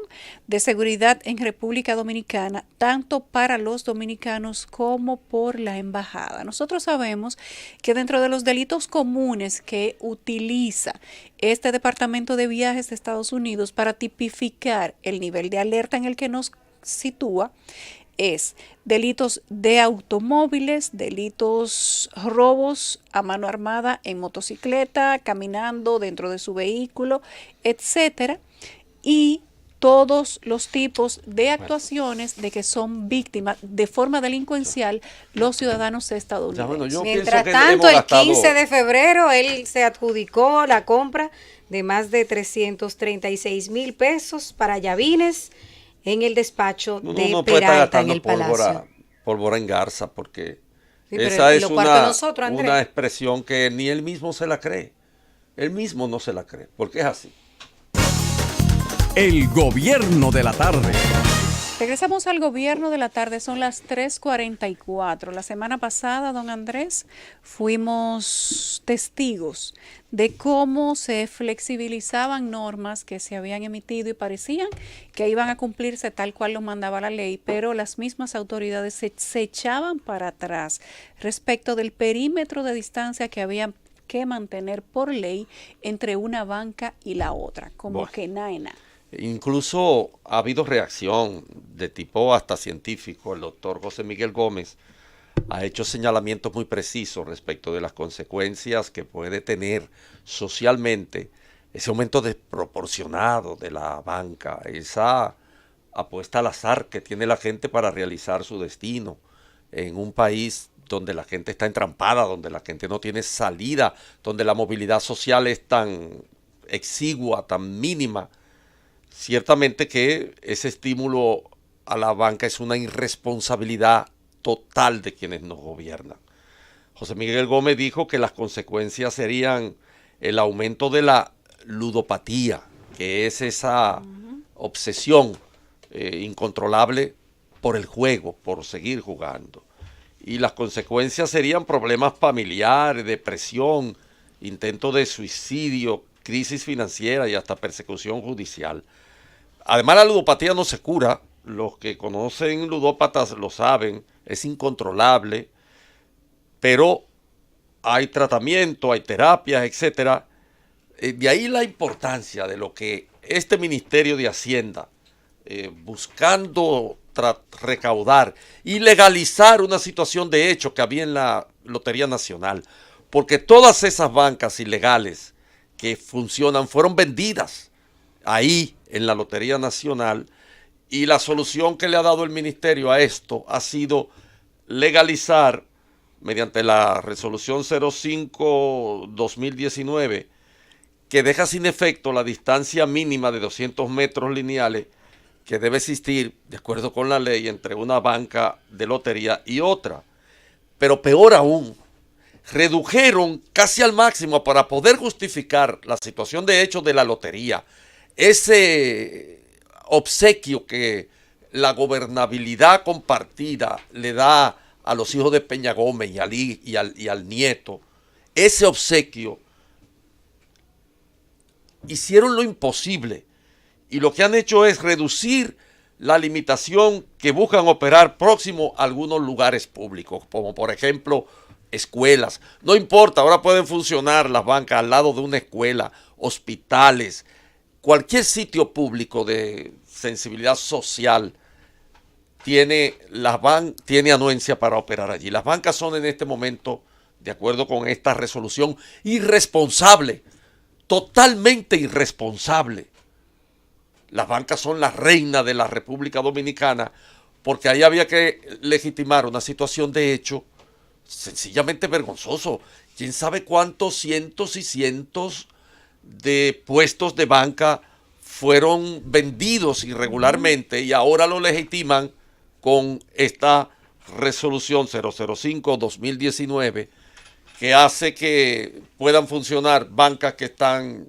de seguridad en República Dominicana, tanto para los dominicanos como por la embajada. Nosotros sabemos que dentro de los delitos comunes que utiliza este Departamento de Viajes de Estados Unidos para tipificar el nivel de alerta en el que nos sitúa, es delitos de automóviles, delitos robos a mano armada en motocicleta, caminando dentro de su vehículo, etcétera, y todos los tipos de actuaciones de que son víctimas de forma delincuencial los ciudadanos estadounidenses. Bueno, yo Mientras pienso que tanto, hemos el gastado- 15 de febrero, él se adjudicó la compra de más de 336,000 pesos para Llavines en el despacho Uno de no puede estar Peralta en gastando el Palacio. pólvora en garza, porque Sí, pero esa y es lo cuarto de nosotros, Andrés. una expresión que ni él mismo se la cree. Él mismo no se la cree, porque es así. El gobierno de la tarde. Regresamos al gobierno de la tarde, son las 3:44. La semana pasada, don Andrés, fuimos testigos de cómo se flexibilizaban normas que se habían emitido y parecían que iban a cumplirse tal cual lo mandaba la ley, pero las mismas autoridades se echaban para atrás respecto del perímetro de distancia que había que mantener por ley entre una banca y la otra, como que nada. Incluso ha habido reacción de tipo hasta científico. El doctor José Miguel Gómez ha hecho señalamientos muy precisos respecto de las consecuencias que puede tener socialmente ese aumento desproporcionado de la banca, esa apuesta al azar que tiene la gente para realizar su destino en un país donde la gente está entrampada, donde la gente no tiene salida, donde la movilidad social es tan exigua, tan mínima. Ciertamente que ese estímulo a la banca es una irresponsabilidad total de quienes nos gobiernan. José Miguel Gómez dijo que las consecuencias serían el aumento de la ludopatía, que es esa obsesión incontrolable por el juego, por seguir jugando. Y las consecuencias serían problemas familiares, depresión, intento de suicidio, crisis financiera y hasta persecución judicial. Además, la ludopatía no se cura. Los que conocen ludópatas lo saben, es incontrolable, pero hay tratamiento, hay terapias, etcétera. De ahí la importancia de lo que este Ministerio de Hacienda, buscando recaudar y legalizar una situación de hecho que había en la Lotería Nacional, porque todas esas bancas ilegales que funcionan fueron vendidas ahí en la Lotería Nacional, y la solución que le ha dado el ministerio a esto ha sido legalizar mediante la resolución 05-2019, que deja sin efecto la distancia mínima de 200 metros lineales que debe existir, de acuerdo con la ley, entre una banca de lotería y otra. Pero peor aún, redujeron casi al máximo para poder justificar la situación de hecho de la lotería, ese obsequio que la gobernabilidad compartida le da a los hijos de Peña Gómez y al nieto, ese obsequio, hicieron lo imposible y lo que han hecho es reducir la limitación que buscan operar próximo a algunos lugares públicos, como por ejemplo escuelas. No importa, ahora pueden funcionar las bancas al lado de una escuela, hospitales, cualquier sitio público de sensibilidad social tiene anuencia para operar allí. Las bancas son en este momento, de acuerdo con esta resolución, irresponsable, totalmente irresponsable. Las bancas son la reina de la República Dominicana porque ahí había que legitimar una situación de hecho sencillamente vergonzoso. ¿Quién sabe cuántos cientos y cientos de puestos de banca fueron vendidos irregularmente y ahora lo legitiman con esta resolución 005-2019 que hace que puedan funcionar bancas que están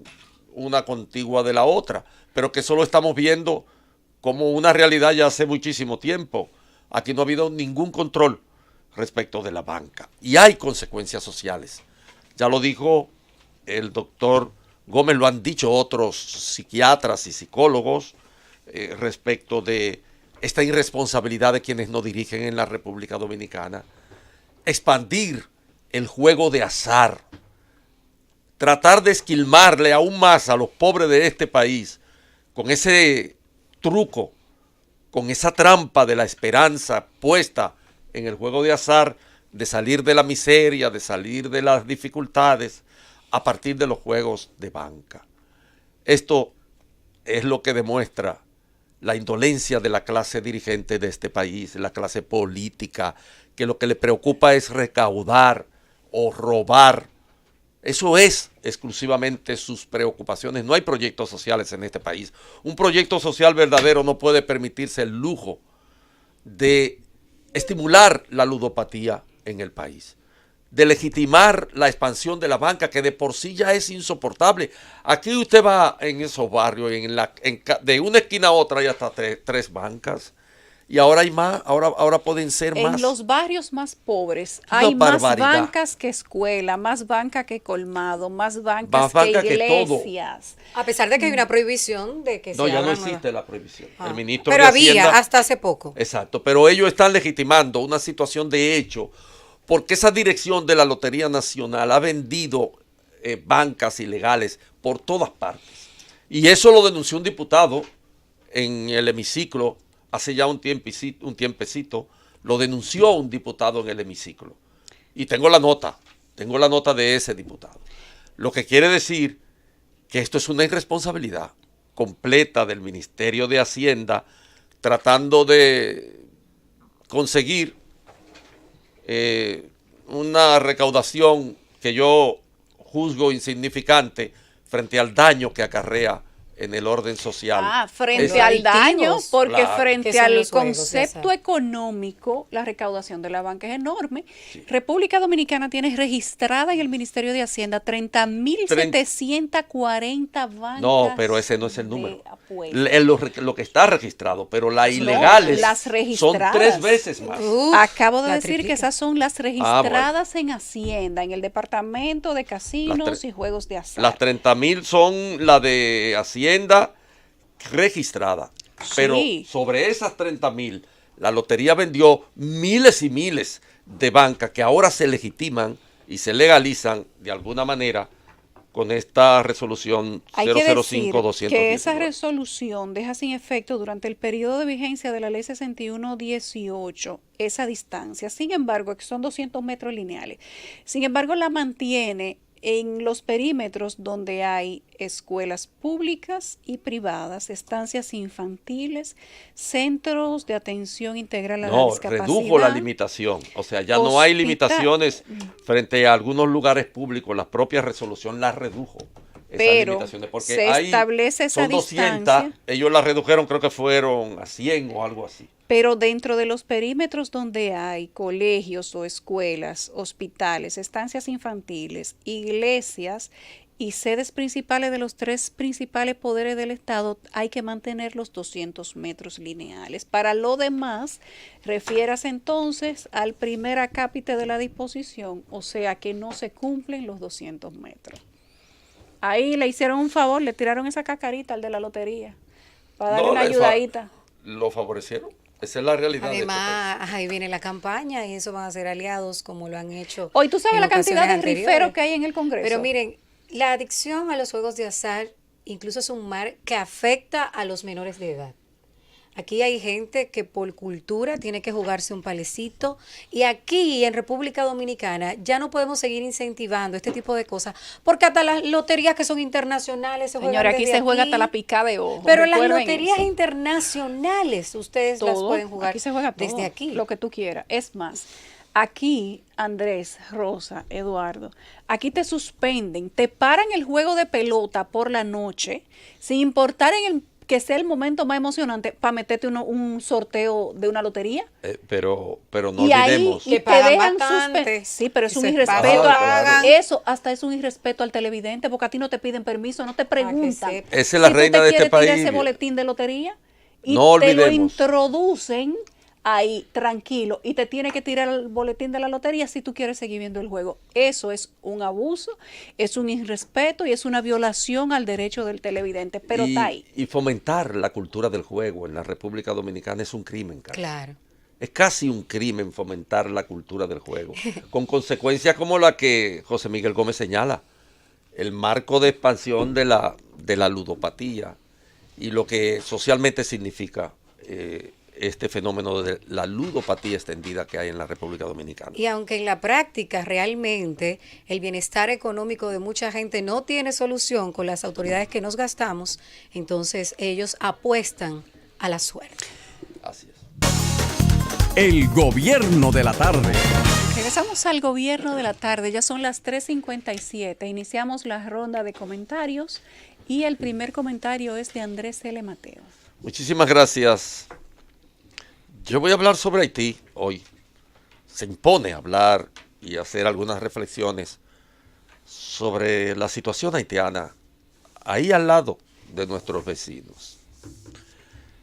una contigua de la otra, pero que solo estamos viendo como una realidad ya hace muchísimo tiempo. Aquí no ha habido ningún control respecto de la banca y hay consecuencias sociales. Ya lo dijo el doctor Gómez, lo han dicho otros psiquiatras y psicólogos respecto de esta irresponsabilidad de quienes nos dirigen en la República Dominicana. Expandir el juego de azar, tratar de esquilmarle aún más a los pobres de este país con ese truco, con esa trampa de la esperanza puesta en el juego de azar, de salir de la miseria, de salir de las dificultades a partir de los juegos de banca. Esto es lo que demuestra la indolencia de la clase dirigente de este país, la clase política, que lo que le preocupa es recaudar o robar. Eso es exclusivamente sus preocupaciones. No hay proyectos sociales en este país. Un proyecto social verdadero no puede permitirse el lujo de estimular la ludopatía en el país, de legitimar la expansión de la banca, que de por sí ya es insoportable. Aquí usted va en esos barrios, de una esquina a otra hay hasta tres bancas. y ahora hay más, ahora pueden ser más. En los barrios más pobres Una hay más barbaridad. bancas que escuela, más banca que colmado, más Más bancas banca que que todo. iglesias. A pesar de que hay una prohibición de que No, se ya no hagan existe la prohibición. Ah, El ministro pero de había Hacienda, hasta hace poco. exacto, pero ellos están legitimando una situación de hecho porque esa dirección de la Lotería Nacional ha vendido bancas ilegales por todas partes. Y eso lo denunció un diputado en el hemiciclo hace ya un tiempecito, lo denunció un diputado en el hemiciclo. Y tengo la nota de ese diputado. Lo que quiere decir que esto es una irresponsabilidad completa del Ministerio de Hacienda tratando de conseguir una recaudación que yo juzgo insignificante frente al daño que acarrea en el orden social. Frente Es- al daño, adictivos, porque claro. frente Que son al los juegos, concepto exacto. económico, la recaudación de la banca es enorme. República Dominicana tiene registrada en el Ministerio de Hacienda 30.740 bancas. No, pero ese no es el número. de apuestas. Lo que está registrado, pero las No, ilegales las son registradas. 3 veces más. Uf, Acabo de la decir que triplica. esas son las registradas en Hacienda, en el Departamento de Casinos tre- y Juegos de Azar. Las 30.000 son la de Hacienda registrada. Pero Sí. sobre esas 30.000, la lotería vendió miles y miles de bancas que ahora se legitiman y se legalizan de alguna manera con esta resolución Hay que decir 005-219. que esa resolución deja sin efecto durante el periodo de vigencia de la ley 6118 esa distancia. Sin embargo, que son 200 metros lineales. Sin embargo, la mantiene en los perímetros donde hay escuelas públicas y privadas, estancias infantiles, centros de atención integral a la No, discapacidad. redujo la limitación. O sea, ya no hay Hospital- limitaciones frente a algunos lugares públicos. La propia resolución la redujo. Esas Pero limitaciones, porque se hay- establece esa son 200, distancia. ellos la redujeron, creo que fueron a 100 o algo así. Pero dentro de los perímetros donde hay colegios o escuelas, hospitales, estancias infantiles, iglesias y sedes principales de los 3 principales poderes del Estado, hay que mantener los 200 metros lineales. Para lo demás, refieras entonces al primer acápite de la disposición, o sea que no se cumplen los 200 metros. Ahí le hicieron un favor, le tiraron esa cacarita al de la lotería, para darle No, una ayudadita. Lo favorecieron. Esa es la realidad. de este Además, ahí viene la campaña y eso van a ser aliados como lo han hecho. Hoy tú sabes en la cantidad de ocasiones anteriores. riferos que hay en el Congreso. Pero miren, la adicción a los juegos de azar incluso es un mal que afecta a los menores de edad. Aquí hay gente que por cultura tiene que jugarse un palecito y aquí en República Dominicana ya no podemos seguir incentivando este tipo de cosas porque hasta las loterías que son internacionales se juegan Señora, aquí desde se juega aquí. hasta la picada de ojo. Pero las recuerden loterías eso. internacionales ustedes las Todo, pueden jugar aquí se juega todo, desde aquí. lo que tú quieras. Es más, aquí, Andrés, Rosa, Eduardo, aquí te suspenden, te paran el juego de pelota por la noche, sin importar en el que sea el momento más emocionante, para meterte un sorteo de una lotería. pero no Y ahí olvidemos. y Que te pagan dejan bastante. Sí, pero es Y un se irrespeto. pagan. Eso hasta es un irrespeto al televidente, porque a ti no te piden permiso, no te preguntan. sepa. Esa es la si reina tú de te este quieres tirar país. ese boletín de lotería y No te lo olvidemos. introducen ahí tranquilo y te tiene que tirar el boletín de la lotería si tú quieres seguir viendo el juego. Eso es un abuso, es un irrespeto y es una violación al derecho del televidente, pero está ahí. Y fomentar la cultura del juego en la República Dominicana es un crimen, Carlos. Claro. Es casi un crimen fomentar la cultura del juego, con consecuencias como la que José Miguel Gómez señala, el marco de expansión de la ludopatía y lo que socialmente significa este fenómeno de la ludopatía extendida que hay en la República Dominicana. Y aunque en la práctica realmente el bienestar económico de mucha gente no tiene solución con las autoridades que nos gastamos, entonces ellos apuestan a la suerte. Así es. El gobierno de la tarde. Regresamos al gobierno de la tarde, ya son las 3:57. Iniciamos la ronda de comentarios y el primer comentario es de Andrés L. Mateo. Muchísimas gracias. Yo voy a hablar sobre Haití hoy. Se impone hablar y hacer algunas reflexiones sobre la situación haitiana ahí al lado de nuestros vecinos.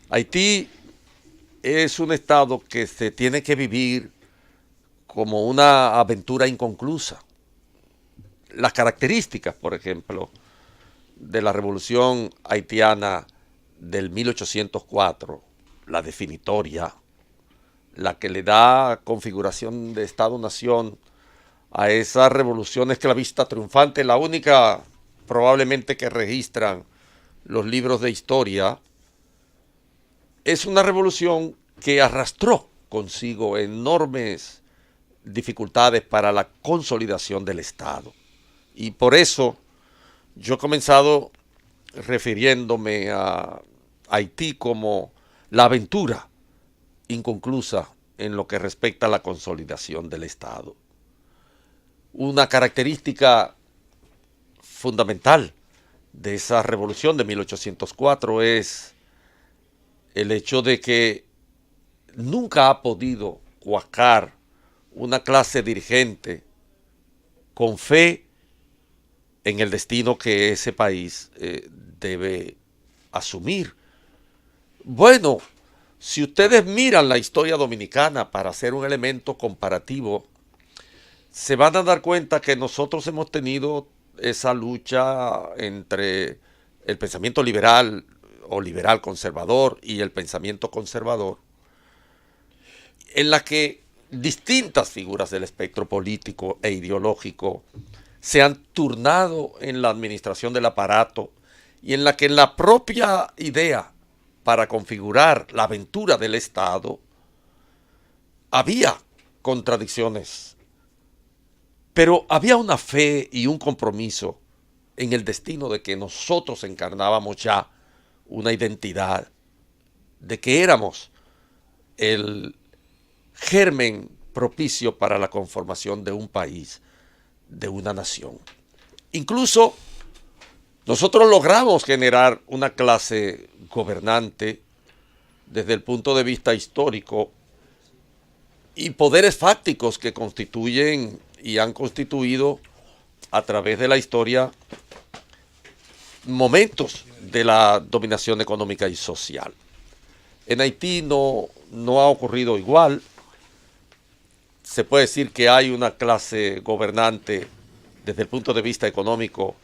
Haití es un Estado que se tiene que vivir como una aventura inconclusa. Las características, por ejemplo, de la revolución haitiana del 1804, la definitoria, la que le da configuración de Estado-nación a esa revolución esclavista triunfante, la única probablemente que registran los libros de historia, es una revolución que arrastró consigo enormes dificultades para la consolidación del Estado. Y por eso yo he comenzado refiriéndome a Haití como la aventura inconclusa en lo que respecta a la consolidación del Estado. Una característica fundamental de esa revolución de 1804 es el hecho de que nunca ha podido cuajar una clase dirigente con fe en el destino que ese país debe asumir. Bueno, si ustedes miran la historia dominicana para hacer un elemento comparativo, se van a dar cuenta que nosotros hemos tenido esa lucha entre el pensamiento liberal o liberal conservador y el pensamiento conservador, en la que distintas figuras del espectro político e ideológico se han turnado en la administración del aparato y en la que en la propia idea para configurar la aventura del Estado había contradicciones, pero había una fe y un compromiso en el destino de que nosotros encarnábamos ya una identidad, de que éramos el germen propicio para la conformación de un país, de una nación. Incluso nosotros logramos generar una clase gobernante desde el punto de vista histórico y poderes fácticos que constituyen y han constituido a través de la historia momentos de la dominación económica y social. En Haití no ha ocurrido igual. Se puede decir que hay una clase gobernante desde el punto de vista económico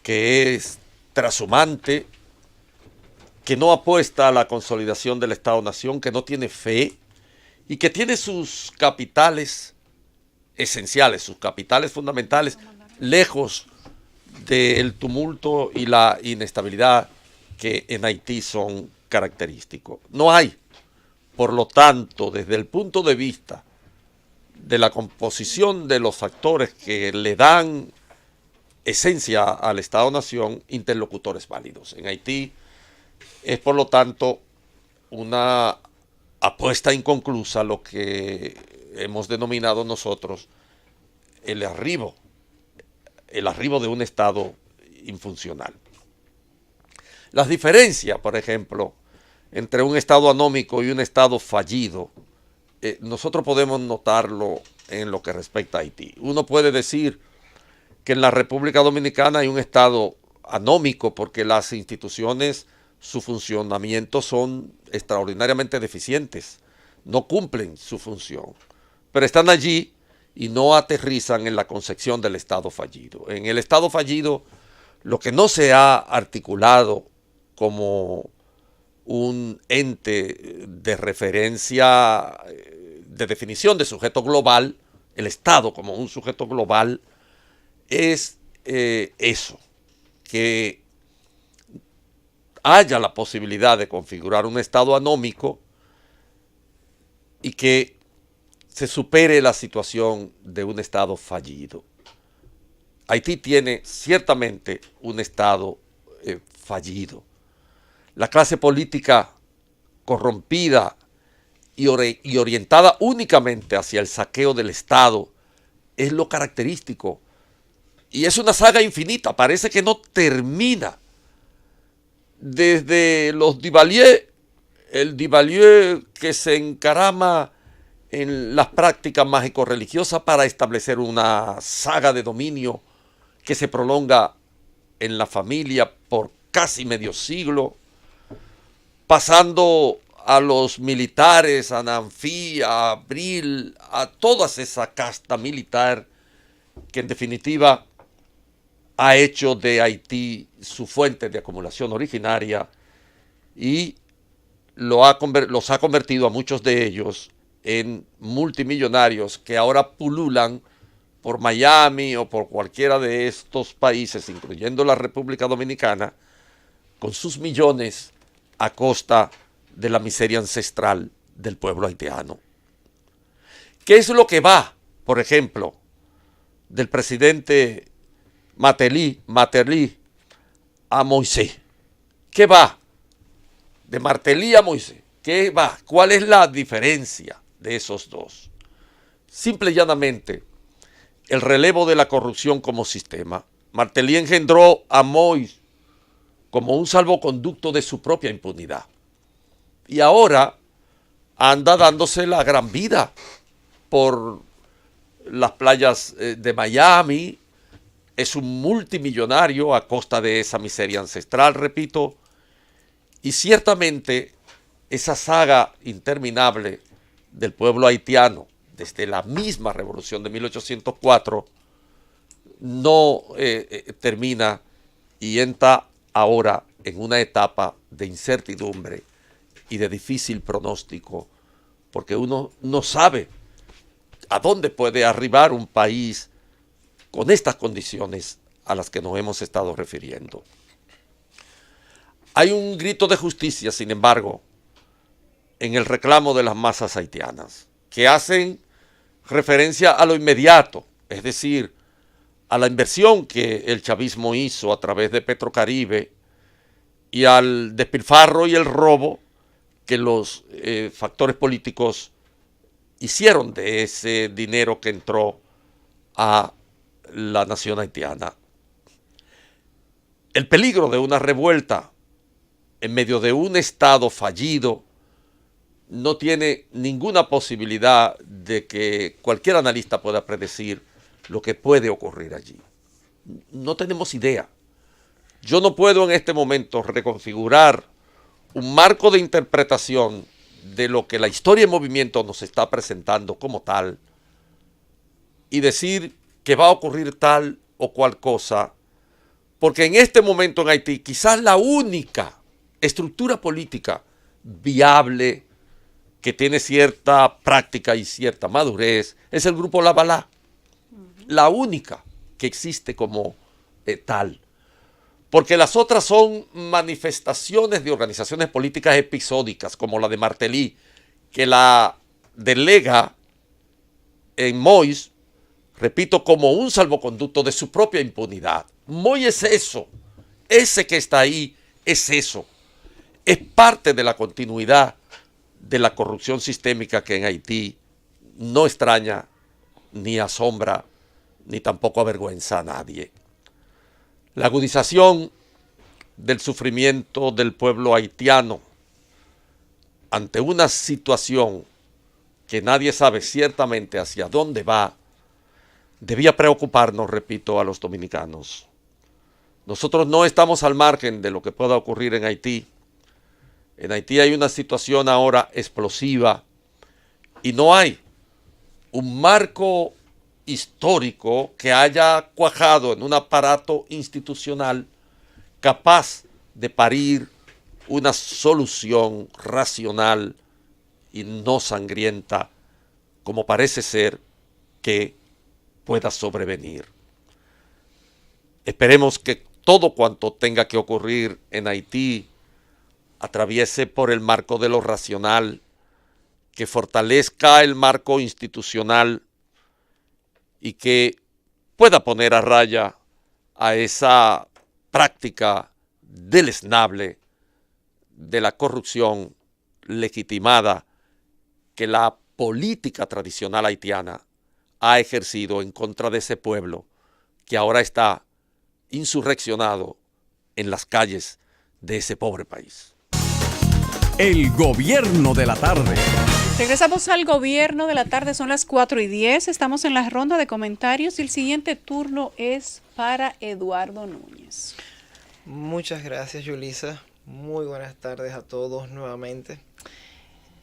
que es trashumante, que no apuesta a la consolidación del Estado-Nación, que no tiene fe y que tiene sus capitales esenciales, sus capitales fundamentales, lejos del tumulto y la inestabilidad que en Haití son característicos. No hay, por lo tanto, desde el punto de vista de la composición de los factores que le dan esencia al Estado-Nación, interlocutores válidos. En Haití es, por lo tanto, una apuesta inconclusa lo que hemos denominado nosotros el arribo de un Estado infuncional. Las diferencias, por ejemplo, entre un Estado anómico y un Estado fallido, nosotros podemos notarlo en lo que respecta a Haití. Uno puede decir que en la República Dominicana hay un Estado anómico porque las instituciones, su funcionamiento son extraordinariamente deficientes, no cumplen su función, pero están allí y no aterrizan en la concepción del Estado fallido. En el Estado fallido, lo que no se ha articulado como un ente de referencia, de definición de sujeto global, el Estado como un sujeto global, es eso, que haya la posibilidad de configurar un Estado anómico y que se supere la situación de un Estado fallido. Haití tiene ciertamente un Estado fallido. La clase política corrompida y orientada únicamente hacia el saqueo del Estado es lo característico. Y es una saga infinita, parece que no termina. Desde los Duvalier, el Duvalier que se encarama en las prácticas mágico-religiosas para establecer una saga de dominio que se prolonga en la familia por casi medio siglo, pasando a los militares, a Nanfí, a Abril, a toda esa casta militar que en definitiva ha hecho de Haití su fuente de acumulación originaria y los ha convertido a muchos de ellos en multimillonarios que ahora pululan por Miami o por cualquiera de estos países, incluyendo la República Dominicana, con sus millones a costa de la miseria ancestral del pueblo haitiano. ¿Qué es lo que va, por ejemplo, del presidente Martelly a Moisés? ¿Qué va de Martelly a Moisés? ¿Qué va? ¿Cuál es la diferencia de esos dos? Simple y llanamente, el relevo de la corrupción como sistema. Martelly engendró a Moisés como un salvoconducto de su propia impunidad. Y ahora anda dándose la gran vida por las playas de Miami. Es un multimillonario a costa de esa miseria ancestral, repito. Y ciertamente esa saga interminable del pueblo haitiano, desde la misma revolución de 1804, no termina y entra ahora en una etapa de incertidumbre y de difícil pronóstico, porque uno no sabe a dónde puede arribar un país con estas condiciones a las que nos hemos estado refiriendo. Hay un grito de justicia, sin embargo, en el reclamo de las masas haitianas, que hacen referencia a lo inmediato, es decir, a la inversión que el chavismo hizo a través de Petrocaribe y al despilfarro y el robo que los factores políticos hicieron de ese dinero que entró a la nación haitiana. El peligro de una revuelta en medio de un Estado fallido no tiene ninguna posibilidad de que cualquier analista pueda predecir lo que puede ocurrir allí. No tenemos idea. Yo no puedo en este momento reconfigurar un marco de interpretación de lo que la historia en movimiento nos está presentando como tal y decir que va a ocurrir tal o cual cosa, porque en este momento en Haití quizás la única estructura política viable que tiene cierta práctica y cierta madurez es el grupo Lavalá, la única que existe como tal, porque las otras son manifestaciones de organizaciones políticas episódicas como la de Martelly, que la delega en Moïse, repito, como un salvoconducto de su propia impunidad. Moïse es eso, ese que está ahí es eso, es parte de la continuidad de la corrupción sistémica que en Haití no extraña, ni asombra, ni tampoco avergüenza a nadie. La agudización del sufrimiento del pueblo haitiano ante una situación que nadie sabe ciertamente hacia dónde va, debía preocuparnos, repito, a los dominicanos. Nosotros no estamos al margen de lo que pueda ocurrir en Haití. En Haití hay una situación ahora explosiva y no hay un marco histórico que haya cuajado en un aparato institucional capaz de parir una solución racional y no sangrienta como parece ser que pueda sobrevenir. Esperemos que todo cuanto tenga que ocurrir en Haití atraviese por el marco de lo racional, que fortalezca el marco institucional y que pueda poner a raya a esa práctica deleznable de la corrupción legitimada que la política tradicional haitiana ha ejercido en contra de ese pueblo que ahora está insurreccionado en las calles de ese pobre país. El gobierno de la tarde. Regresamos al gobierno de la tarde, son las 4:10, estamos en la ronda de comentarios y el siguiente turno es para Eduardo Núñez. Muchas gracias, Yulisa. Muy buenas tardes a todos nuevamente.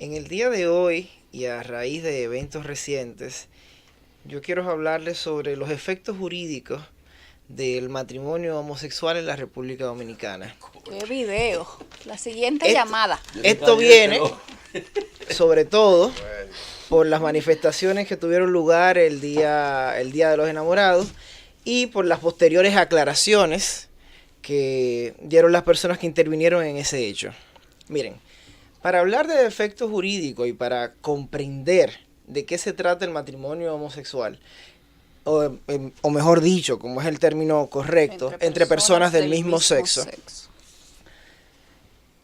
En el día de hoy y a raíz de eventos recientes, yo quiero hablarles sobre los efectos jurídicos del matrimonio homosexual en la República Dominicana. ¡Qué video! La siguiente llamada. Esto viene, sobre todo, por las manifestaciones que tuvieron lugar el día de los Enamorados y por las posteriores aclaraciones que dieron las personas que intervinieron en ese hecho. Miren, para hablar de efectos jurídicos y para comprender de qué se trata el matrimonio homosexual, o mejor dicho, como es el término correcto, entre personas del mismo sexo,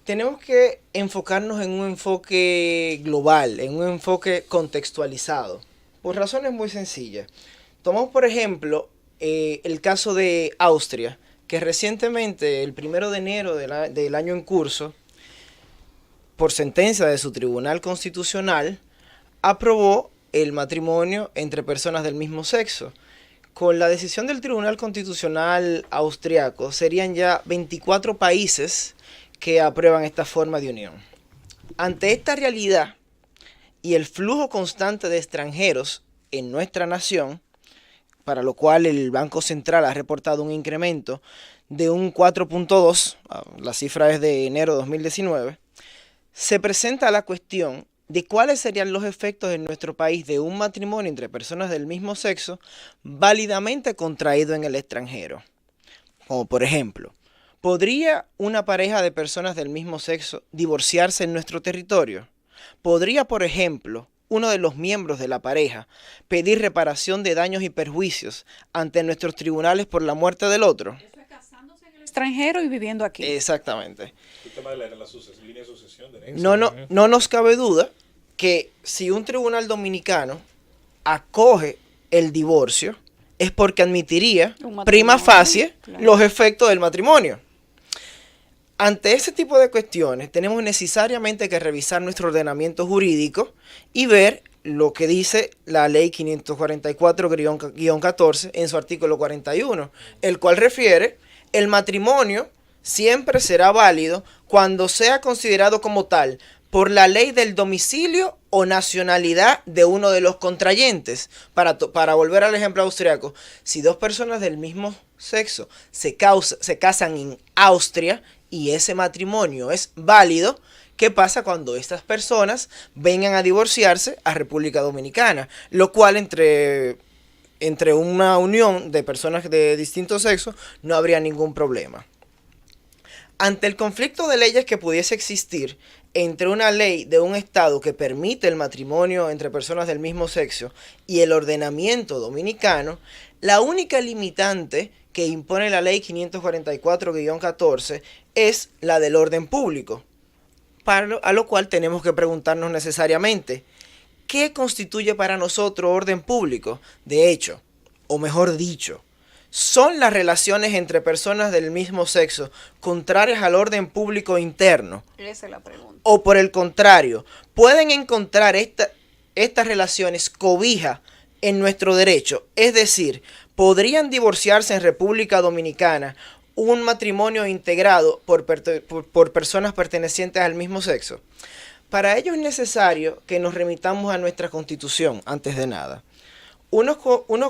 tenemos que enfocarnos en un enfoque global, en un enfoque contextualizado, por razones muy sencillas. Tomamos, por ejemplo, el caso de Austria, que recientemente, el 1 de enero del año en curso, por sentencia de su Tribunal Constitucional, aprobó el matrimonio entre personas del mismo sexo. Con la decisión del Tribunal Constitucional austriaco, serían ya 24 países que aprueban esta forma de unión. Ante esta realidad y el flujo constante de extranjeros en nuestra nación, para lo cual el Banco Central ha reportado un incremento de un 4.2, la cifra es de enero de 2019, se presenta la cuestión de cuáles serían los efectos en nuestro país de un matrimonio entre personas del mismo sexo válidamente contraído en el extranjero. Como por ejemplo, ¿podría una pareja de personas del mismo sexo divorciarse en nuestro territorio? ¿Podría, por ejemplo, uno de los miembros de la pareja pedir reparación de daños y perjuicios ante nuestros tribunales por la muerte del otro? Eso es casándose en el extranjero y viviendo aquí. Exactamente. El tema de la línea de sucesión de herencia. No nos cabe duda que si un tribunal dominicano acoge el divorcio es porque admitiría prima facie los efectos del matrimonio. Ante ese tipo de cuestiones tenemos necesariamente que revisar nuestro ordenamiento jurídico y ver lo que dice la ley 544-14 en su artículo 41, el cual refiere: el matrimonio siempre será válido cuando sea considerado como tal por la ley del domicilio o nacionalidad de uno de los contrayentes. Para volver al ejemplo austriaco, si dos personas del mismo sexo se casan en Austria y ese matrimonio es válido, ¿qué pasa cuando estas personas vengan a divorciarse a República Dominicana? Lo cual entre una unión de personas de distinto sexo no habría ningún problema. Ante el conflicto de leyes que pudiese existir entre una ley de un estado que permite el matrimonio entre personas del mismo sexo y el ordenamiento dominicano, la única limitante que impone la ley 544-14 es la del orden público, a lo cual tenemos que preguntarnos necesariamente, ¿qué constituye para nosotros orden público? De hecho, o mejor dicho, ¿son las relaciones entre personas del mismo sexo contrarias al orden público interno? Esa es la pregunta. O por el contrario, ¿pueden encontrar estas relaciones cobija en nuestro derecho? Es decir, ¿podrían divorciarse en República Dominicana un matrimonio integrado por personas pertenecientes al mismo sexo? Para ello es necesario que nos remitamos a nuestra Constitución, antes de nada. Unos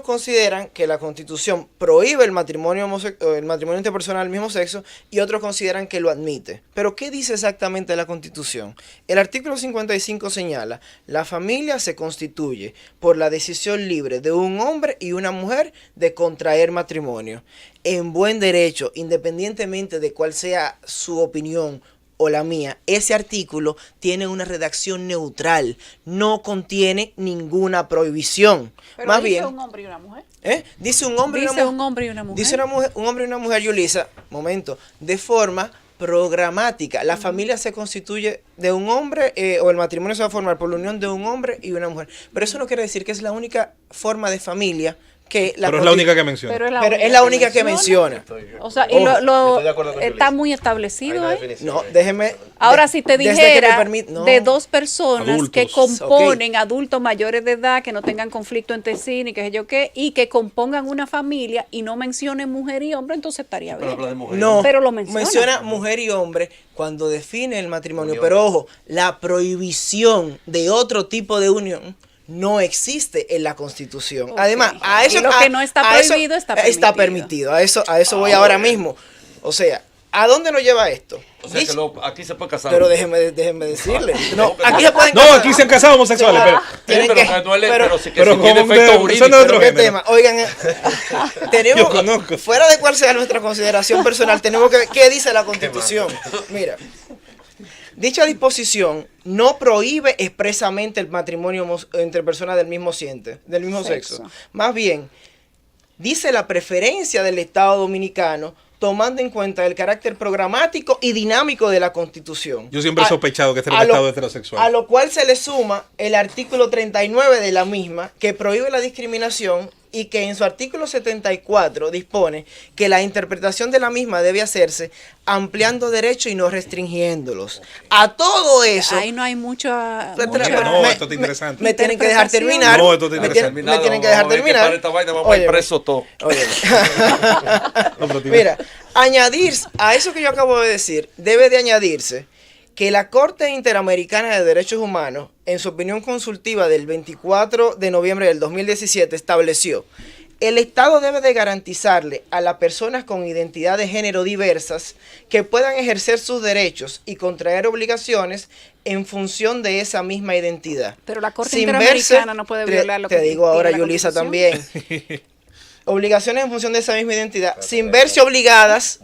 consideran que la Constitución prohíbe el matrimonio entre personas del mismo sexo y otros consideran que lo admite. Pero ¿qué dice exactamente la Constitución? El artículo 55 señala: la familia se constituye por la decisión libre de un hombre y una mujer de contraer matrimonio. En buen derecho, independientemente de cuál sea su opinión o la mía, ese artículo tiene una redacción neutral, no contiene ninguna prohibición. Pero más dice bien, un hombre y una mujer. Dice un hombre y una mujer. Dice un hombre y una mujer, Yulisa, de forma programática. La familia se constituye de un hombre, o el matrimonio se va a formar por la unión de un hombre y una mujer. Pero eso no quiere decir que es la única forma de familia que Pero es la única que menciona. Pero pero es la única que menciona. O sea, y estoy de acuerdo con está Yulisa. muy Hay establecido una ahí. definición. No, déjeme. Ahora, si te desde que dijera me permit- no. de dos personas que Adultos. componen, adultos mayores de edad, que no tengan conflicto entre sí, ni qué sé yo qué, y que compongan una familia y no mencionen mujer y hombre, entonces estaría bien. No, Pero lo menciona. mujer y hombre cuando define el matrimonio. Pero ojo, la prohibición de otro tipo de unión no existe en la Constitución. Ok. Además, a eso Y lo que no está a eso prohibido está permitido. A eso voy ahora mismo. O sea, ¿a dónde nos lleva esto? O sea que Dice- aquí se puede casar. pero déjeme decirle. No, aquí se pueden No, casar. aquí se han casado homosexuales, pero... Tienen pero que- que no es ley, pero- pero sí que pero sí tiene como efecto de- jurídico. son de otro ¿Qué género. tema? Oigan, tenemos, Yo conozco. fuera de cuál sea nuestra consideración personal, tenemos que ver qué dice la Constitución. Mira, dicha disposición no prohíbe expresamente el matrimonio entre personas del mismo sexo. Sexo. Más bien, dice la preferencia del Estado dominicano tomando en cuenta el carácter programático y dinámico de la Constitución. Yo siempre he sospechado que este era un a lo- Estado heterosexual. A lo cual se le suma el artículo 39 de la misma, que prohíbe la discriminación y que en su artículo 74 dispone que la interpretación de la misma debe hacerse ampliando derechos y no restringiéndolos. A todo eso... Ahí no hay mucha... Pero- mucha- pero- No, esto está interesante. Me tienen que dejar terminar. No, esto está Me interesante. me tienen que dejar Vamos a ver qué terminar. para esta vaina, vamos a ir Óyeme, presos todos. óyeme. No, pero tiene- Mira, añadir a eso que yo acabo de decir, debe de añadirse que la Corte Interamericana de Derechos Humanos, en su opinión consultiva del 24 de noviembre del 2017, estableció: el Estado debe de garantizarle a las personas con identidad de género diversas que puedan ejercer sus derechos y contraer obligaciones en función de esa misma identidad. Pero la Corte Sin Interamericana verse- no puede te- violar lo te que digo tiene ahora, la Yulisa, Constitución. también. Obligaciones en función de esa misma identidad, sin verse obligadas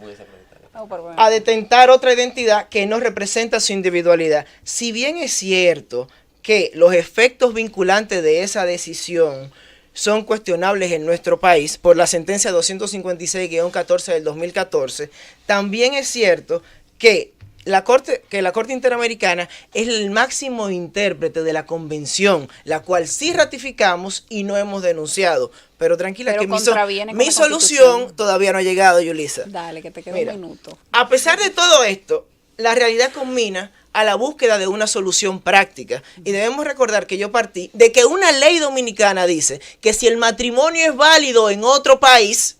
Oh, pero bueno. a detentar otra identidad que no representa su individualidad. Si bien es cierto que los efectos vinculantes de esa decisión son cuestionables en nuestro país por la sentencia 256-14 del 2014, también es cierto que la Corte Interamericana es el máximo intérprete de la convención, la cual sí ratificamos y no hemos denunciado. Pero tranquila, Pero que contraviene con mi la solución Constitución. todavía no ha llegado, Yulisa. Dale, que te queda Mira, un minuto. A pesar de todo esto, la realidad combina a la búsqueda de una solución práctica. Y debemos recordar que yo partí de que una ley dominicana dice que si el matrimonio es válido en otro país,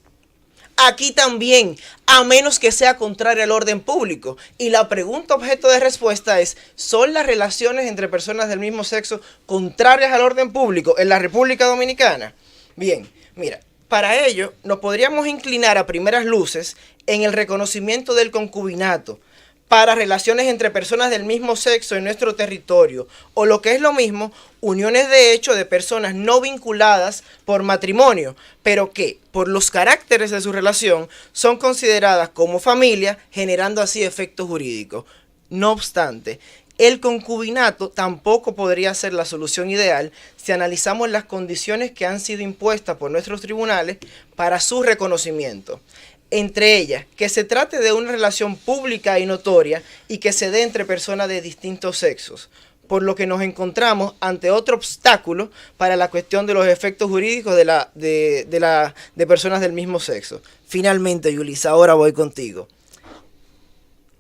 aquí también, a menos que sea contrario al orden público. Y la pregunta objeto de respuesta es: ¿son las relaciones entre personas del mismo sexo contrarias al orden público en la República Dominicana? Bien, mira, para ello nos podríamos inclinar a primeras luces en el reconocimiento del concubinato para relaciones entre personas del mismo sexo en nuestro territorio, o lo que es lo mismo, uniones de hecho de personas no vinculadas por matrimonio, pero que, por los caracteres de su relación, son consideradas como familia, generando así efectos jurídicos. No obstante, el concubinato tampoco podría ser la solución ideal si analizamos las condiciones que han sido impuestas por nuestros tribunales para su reconocimiento. Entre ellas, que se trate de una relación pública y notoria y que se dé entre personas de distintos sexos, por lo que nos encontramos ante otro obstáculo para la cuestión de los efectos jurídicos de personas del mismo sexo. Finalmente, Yulisa, ahora voy contigo.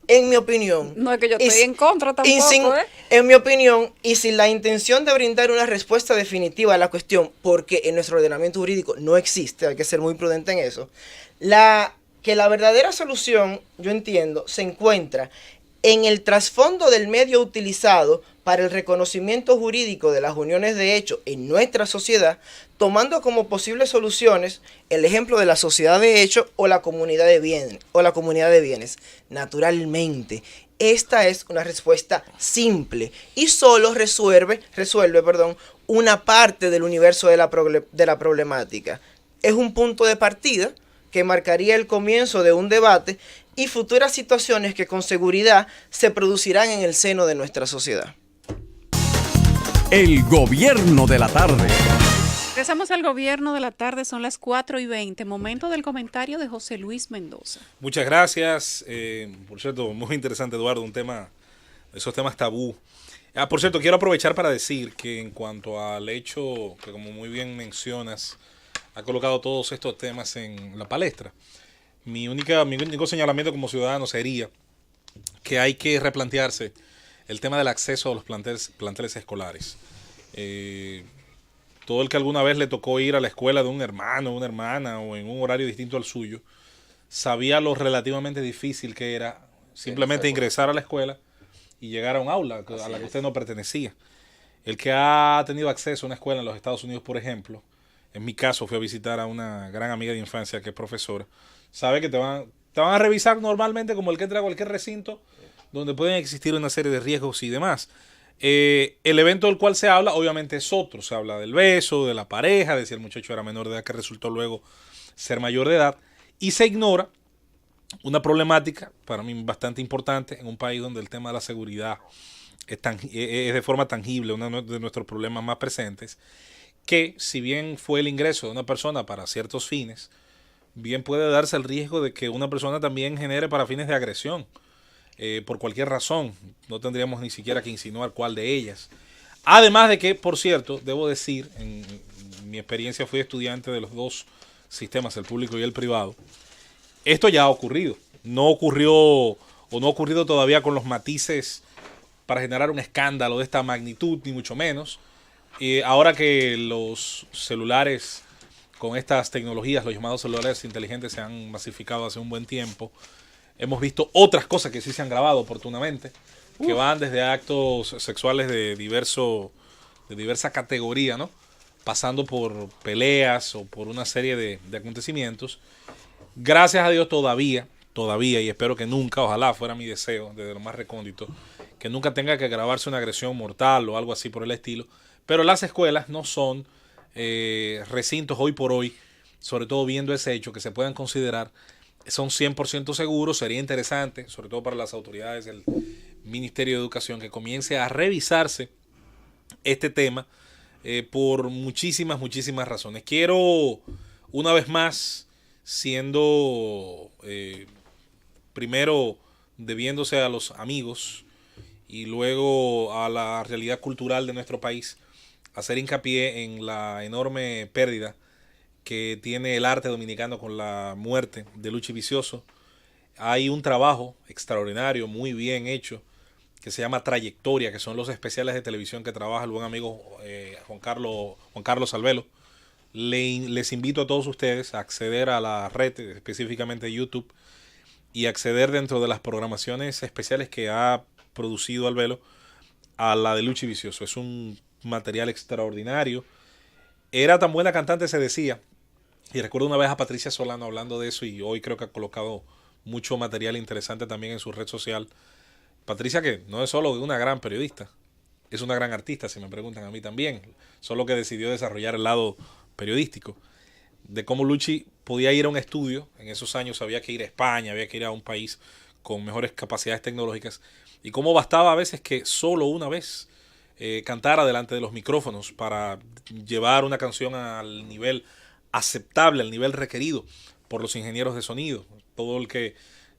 En mi opinión, No es que yo estoy en contra tampoco, ¿eh? en mi opinión, y sin la intención de brindar una respuesta definitiva a la cuestión, porque en nuestro ordenamiento jurídico no existe, hay que ser muy prudente en eso, que la verdadera solución, yo entiendo, se encuentra en el trasfondo del medio utilizado para el reconocimiento jurídico de las uniones de hecho en nuestra sociedad, tomando como posibles soluciones el ejemplo de la sociedad de hecho o la comunidad de bienes. Naturalmente, esta es una respuesta simple y solo resuelve, una parte del universo de la problemática. Es un punto de partida que marcaría el comienzo de un debate y futuras situaciones que con seguridad se producirán en el seno de nuestra sociedad. El gobierno de la tarde. Regresamos al gobierno de la tarde, son las 4:20, momento del comentario de José Luis Mendoza. Muchas gracias. Por cierto, muy interesante, Eduardo, esos temas tabú. Por cierto, quiero aprovechar para decir que en cuanto al hecho que, como muy bien mencionas, ha colocado todos estos temas en la palestra. Mi único señalamiento como ciudadano sería que hay que replantearse el tema del acceso a los planteles escolares. Todo el que alguna vez le tocó ir a la escuela de un hermano, una hermana o en un horario distinto al suyo, sabía lo relativamente difícil que era simplemente ingresar a la escuela y llegar a un aula a la que usted no pertenecía. El que ha tenido acceso a una escuela en los Estados Unidos, por ejemplo, en mi caso fui a visitar a una gran amiga de infancia que es profesora, sabe que te van a revisar normalmente como el que entra a cualquier recinto donde pueden existir una serie de riesgos y demás. El evento del cual se habla obviamente es otro, se habla del beso, de la pareja, de si el muchacho era menor de edad que resultó luego ser mayor de edad, y se ignora una problemática para mí bastante importante en un país donde el tema de la seguridad es de forma tangible uno de nuestros problemas más presentes, que si bien fue el ingreso de una persona para ciertos fines, bien puede darse el riesgo de que una persona también genere para fines de agresión, por cualquier razón. No tendríamos ni siquiera que insinuar cuál de ellas. Además de que, por cierto, debo decir, en mi experiencia fui estudiante de los dos sistemas, el público y el privado. Esto ya ha ocurrido. No ocurrió o no ha ocurrido todavía con los matices para generar un escándalo de esta magnitud, ni mucho menos. Ahora que los celulares con estas tecnologías, los llamados celulares inteligentes, se han masificado hace un buen tiempo, hemos visto otras cosas que sí se han grabado oportunamente, que van desde actos sexuales de diversa categoría, ¿no? Pasando por peleas o por una serie de acontecimientos. Gracias a Dios todavía, y espero que nunca, ojalá fuera mi deseo, desde lo más recóndito, que nunca tenga que grabarse una agresión mortal o algo así por el estilo. Pero las escuelas no son recintos hoy por hoy, sobre todo viendo ese hecho, que se puedan considerar, son 100% seguros. Sería interesante, sobre todo para las autoridades del Ministerio de Educación, que comience a revisarse este tema por muchísimas razones. Quiero, una vez más, siendo primero debiéndose a los amigos y luego a la realidad cultural de nuestro país, hacer hincapié en la enorme pérdida que tiene el arte dominicano con la muerte de Luchi Vicioso. Hay un trabajo extraordinario, muy bien hecho, que se llama Trayectoria, que son los especiales de televisión que trabaja el buen amigo Juan Carlos Salvelo. Les invito a todos ustedes a acceder a la red, específicamente YouTube, y acceder dentro de las programaciones especiales que ha producido Albelo a la de Luchi Vicioso. Es un material extraordinario. Era tan buena cantante, se decía, y recuerdo una vez a Patricia Solano hablando de eso, y hoy creo que ha colocado mucho material interesante también en su red social. Patricia, que no es solo una gran periodista, es una gran artista, si me preguntan a mí también, solo que decidió desarrollar el lado periodístico, de cómo Luchi podía ir a un estudio. En esos años había que ir a España, había que ir a un país con mejores capacidades tecnológicas, y cómo bastaba a veces que solo una vez cantara delante de los micrófonos para llevar una canción al nivel aceptable, al nivel requerido por los ingenieros de sonido. Todo el que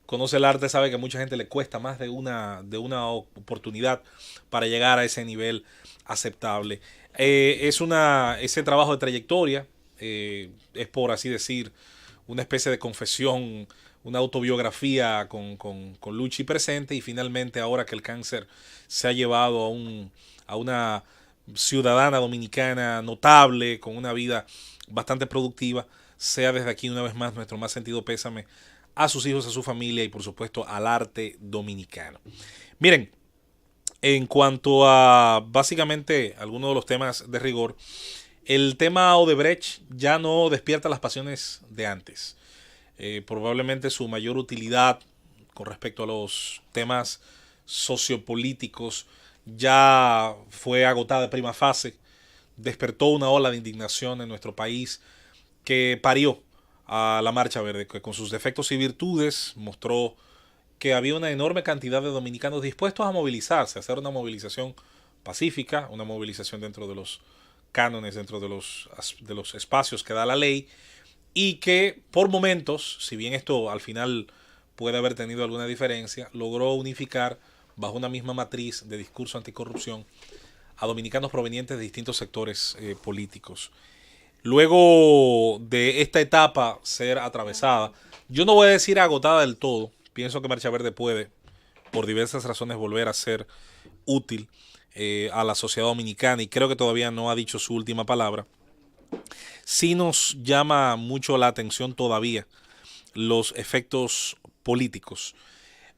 conoce el arte sabe que a mucha gente le cuesta más de una oportunidad para llegar a ese nivel aceptable. Ese trabajo de trayectoria es, por así decir, una especie de confesión, una autobiografía con Luchi presente, y finalmente, ahora que el cáncer se ha llevado a una ciudadana dominicana notable, con una vida bastante productiva, sea desde aquí una vez más nuestro más sentido pésame a sus hijos, a su familia y por supuesto al arte dominicano. Miren, en cuanto a básicamente algunos de los temas de rigor, el tema Odebrecht ya no despierta las pasiones de antes. Probablemente su mayor utilidad con respecto a los temas sociopolíticos ya fue agotada de prima fase. Despertó una ola de indignación en nuestro país que parió a la Marcha Verde, que con sus defectos y virtudes mostró que había una enorme cantidad de dominicanos dispuestos a movilizarse, a hacer una movilización pacífica, una movilización dentro de los cánones, dentro de los espacios que da la ley, y que por momentos, si bien esto al final puede haber tenido alguna diferencia, logró unificar bajo una misma matriz de discurso anticorrupción a dominicanos provenientes de distintos sectores políticos. luego de esta etapa ser atravesada, yo no voy a decir agotada del todo, pienso que Marcha Verde puede, por diversas razones, volver a ser útil a la sociedad dominicana, y creo que todavía no ha dicho su última palabra. Sí nos llama mucho la atención todavía los efectos políticos.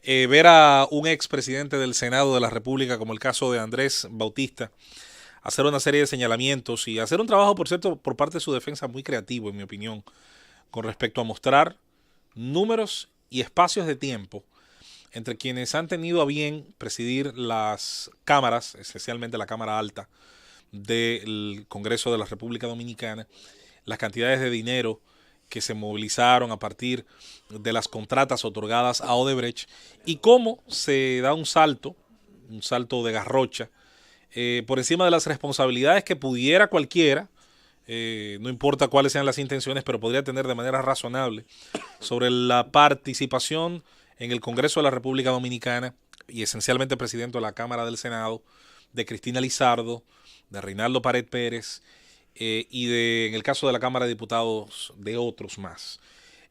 Ver a un expresidente del Senado de la República, como el caso de Andrés Bautista, hacer una serie de señalamientos y hacer un trabajo, por cierto, por parte de su defensa muy creativo, en mi opinión, con respecto a mostrar números y espacios de tiempo entre quienes han tenido a bien presidir las cámaras, especialmente la Cámara Alta del Congreso de la República Dominicana, las cantidades de dinero que se movilizaron a partir de las contratas otorgadas a Odebrecht, y cómo se da un salto de garrocha, por encima de las responsabilidades que pudiera cualquiera, no importa cuáles sean las intenciones, pero podría tener de manera razonable, sobre la participación en el Congreso de la República Dominicana, y esencialmente presidente de la Cámara del Senado, de Cristina Lizardo, de Reinaldo Pared Pérez, y en el caso de la Cámara de Diputados, de otros más.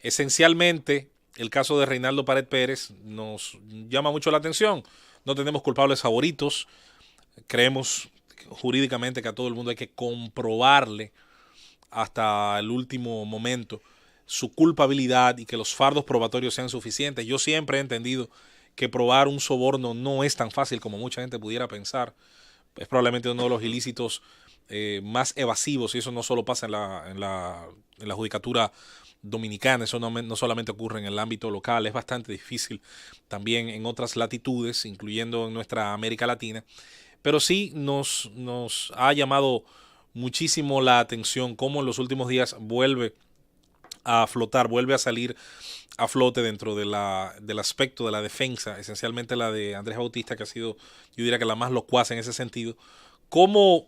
Esencialmente, el caso de Reinaldo Pared Pérez nos llama mucho la atención. No tenemos culpables favoritos. Creemos jurídicamente que a todo el mundo hay que comprobarle hasta el último momento su culpabilidad y que los fardos probatorios sean suficientes. Yo siempre he entendido que probar un soborno no es tan fácil como mucha gente pudiera pensar. Es probablemente uno de los ilícitos más evasivos, y eso no solo pasa en la judicatura dominicana, eso no solamente ocurre en el ámbito local, es bastante difícil también en otras latitudes, incluyendo en nuestra América Latina, pero sí nos ha llamado muchísimo la atención cómo en los últimos días vuelve a flotar, vuelve a salir a flote dentro del aspecto de la defensa, esencialmente la de Andrés Bautista, que ha sido, yo diría que la más locuaz en ese sentido, como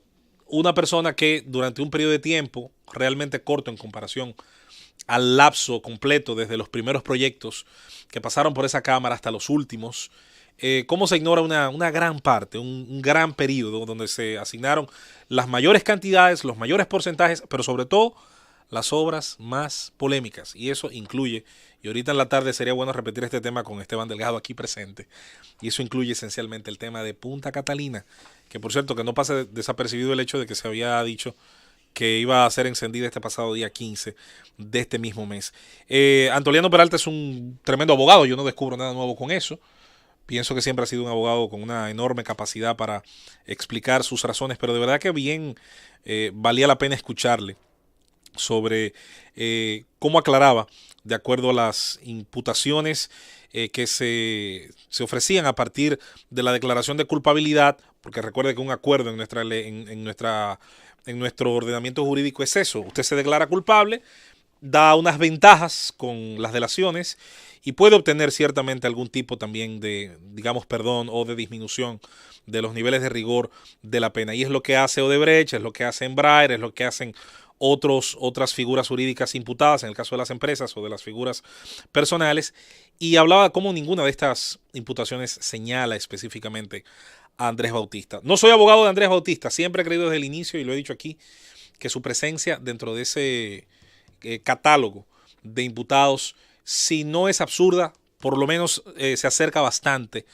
una persona que durante un periodo de tiempo realmente corto en comparación al lapso completo desde los primeros proyectos que pasaron por esa Cámara hasta los últimos, cómo se ignora una gran parte, un gran periodo donde se asignaron las mayores cantidades, los mayores porcentajes, pero sobre todo las obras más polémicas, y eso incluye, y ahorita en la tarde sería bueno repetir este tema con Esteban Delgado aquí presente, y eso incluye esencialmente el tema de Punta Catalina, que por cierto que no pase desapercibido el hecho de que se había dicho que iba a ser encendida este pasado día 15 de este mismo mes. Antoliano Peralta es un tremendo abogado, yo no descubro nada nuevo con eso. Pienso que siempre ha sido un abogado con una enorme capacidad para explicar sus razones, pero de verdad que bien valía la pena escucharle sobre cómo aclaraba, de acuerdo a las imputaciones que se ofrecían a partir de la declaración de culpabilidad, porque recuerde que un acuerdo en nuestro ordenamiento jurídico es eso: usted se declara culpable, da unas ventajas con las delaciones y puede obtener ciertamente algún tipo también de, digamos, perdón o de disminución de los niveles de rigor de la pena. Y es lo que hace Odebrecht, es lo que hace Embraer, es lo que hacen otras figuras jurídicas imputadas, en el caso de las empresas o de las figuras personales, y hablaba cómo ninguna de estas imputaciones señala específicamente a Andrés Bautista. No soy abogado de Andrés Bautista, siempre he creído desde el inicio, y lo he dicho aquí, que su presencia dentro de ese catálogo de imputados, si no es absurda, por lo menos se acerca bastante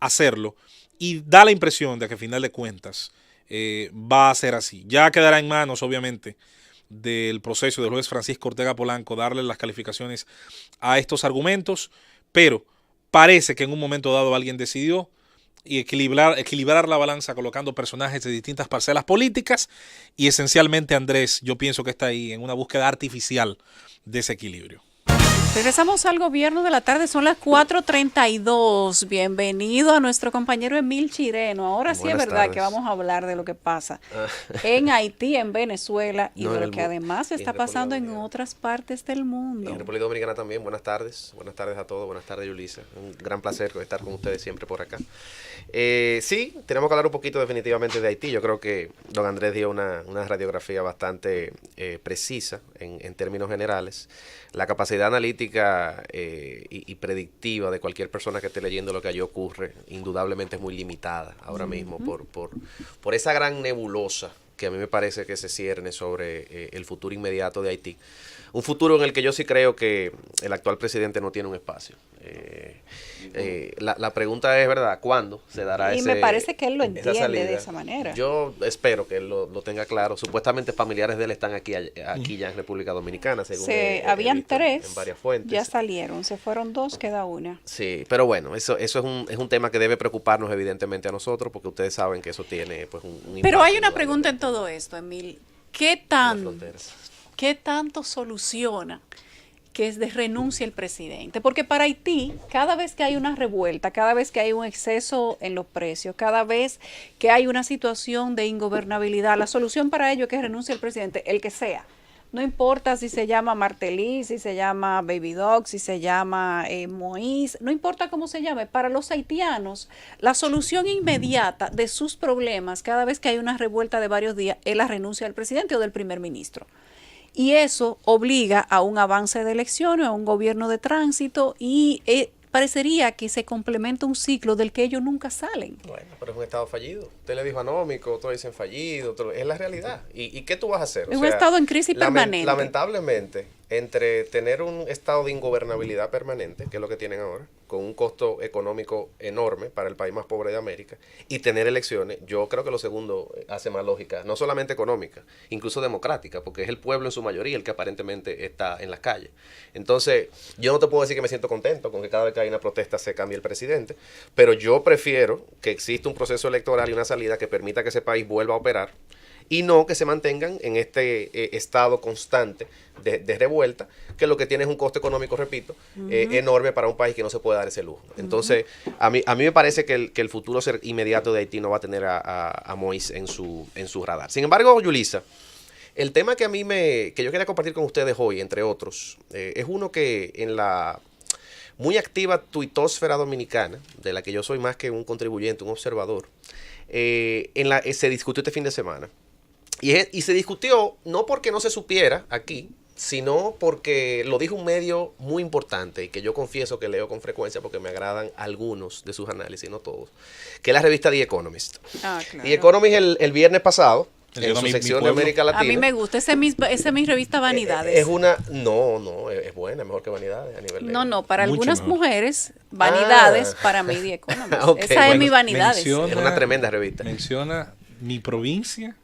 a hacerlo, y da la impresión de que al final de cuentas va a ser así. Ya quedará en manos, obviamente, del proceso del juez Francisco Ortega Polanco darle las calificaciones a estos argumentos, pero parece que en un momento dado alguien decidió y equilibrar la balanza colocando personajes de distintas parcelas políticas, y esencialmente Andrés, yo pienso que está ahí en una búsqueda artificial de ese equilibrio. Regresamos al gobierno de la tarde, son las 4:32. Bienvenido a nuestro compañero Emil Chireno. Ahora sí es verdad que vamos a hablar de lo que pasa en Haití, en Venezuela y de lo que además está pasando en otras partes del mundo. En República Dominicana también. Buenas tardes a todos. Buenas tardes, Yulisa. Un gran placer estar con ustedes siempre por acá. Sí, tenemos que hablar un poquito definitivamente de Haití. Yo creo que don Andrés dio una radiografía bastante precisa en términos generales. La capacidad analítica y predictiva de cualquier persona que esté leyendo lo que allí ocurre indudablemente es muy limitada ahora mismo por esa gran nebulosa que a mí me parece que se cierne sobre el futuro inmediato de Haití. Un futuro en el que yo sí creo que el actual presidente no tiene un espacio. La pregunta es, ¿verdad? ¿Cuándo se dará Y me parece que él lo esa entiende salida? de esa manera. Yo espero que él lo tenga claro. Supuestamente familiares de él están aquí ya en República Dominicana, según Habían visto 3, en varias fuentes. ya salieron, se fueron 2, queda una. Sí, pero bueno, eso es un tema que debe preocuparnos evidentemente a nosotros, porque ustedes saben que eso tiene pues un Pero impacto hay una indudable pregunta en todo esto, Emil. ¿Qué en las tan fronteras. ¿Qué tanto soluciona que es de renuncia el presidente? Porque para Haití, cada vez que hay una revuelta, cada vez que hay un exceso en los precios, cada vez que hay una situación de ingobernabilidad, la solución para ello es que renuncie el presidente, el que sea. No importa si se llama Martelly, si se llama Baby Doc, si se llama Moïse, no importa cómo se llame. Para los haitianos, la solución inmediata de sus problemas, cada vez que hay una revuelta de varios días, es la renuncia del presidente o del primer ministro. Y eso obliga a un avance de elecciones, a un gobierno de tránsito y parecería que se complementa un ciclo del que ellos nunca salen. Bueno, pero es un estado fallido. Usted le dijo anómico, otros dicen fallido, es la realidad. ¿Y qué tú vas a hacer? Es un estado en crisis permanente. Lamentablemente, entre tener un estado de ingobernabilidad permanente, que es lo que tienen ahora, con un costo económico enorme para el país más pobre de América, y tener elecciones, yo creo que lo segundo hace más lógica, no solamente económica, incluso democrática, porque es el pueblo en su mayoría el que aparentemente está en las calles. Entonces, yo no te puedo decir que me siento contento con que cada vez que hay una protesta se cambie el presidente, pero yo prefiero que exista un proceso electoral y una salida que permita que ese país vuelva a operar, y no que se mantengan en este estado constante de revuelta, que lo que tiene es un costo económico, repito, enorme para un país que no se puede dar ese lujo. Entonces, a mí me parece que el futuro inmediato de Haití no va a tener a Moïse en su radar. Sin embargo, Yulisa, el tema que yo quería compartir con ustedes hoy, entre otros, es uno que en la muy activa tuitósfera dominicana, de la que yo soy más que un contribuyente, un observador, se discutió este fin de semana. Y se discutió no porque no se supiera aquí, sino porque lo dijo un medio muy importante y que yo confieso que leo con frecuencia porque me agradan algunos de sus análisis, no todos, que es la revista The Economist. Claro. The Economist el viernes pasado, en su sección de América Latina. A mí me gusta, esa es mi revista Vanidades. Es una, es buena, mejor que Vanidades a nivel de... No, para Mucho algunas mejor. Vanidades, Vanidades, para mí The Economist. Ok, Esa es bueno, mi Vanidades. Es una tremenda revista. Menciona mi provincia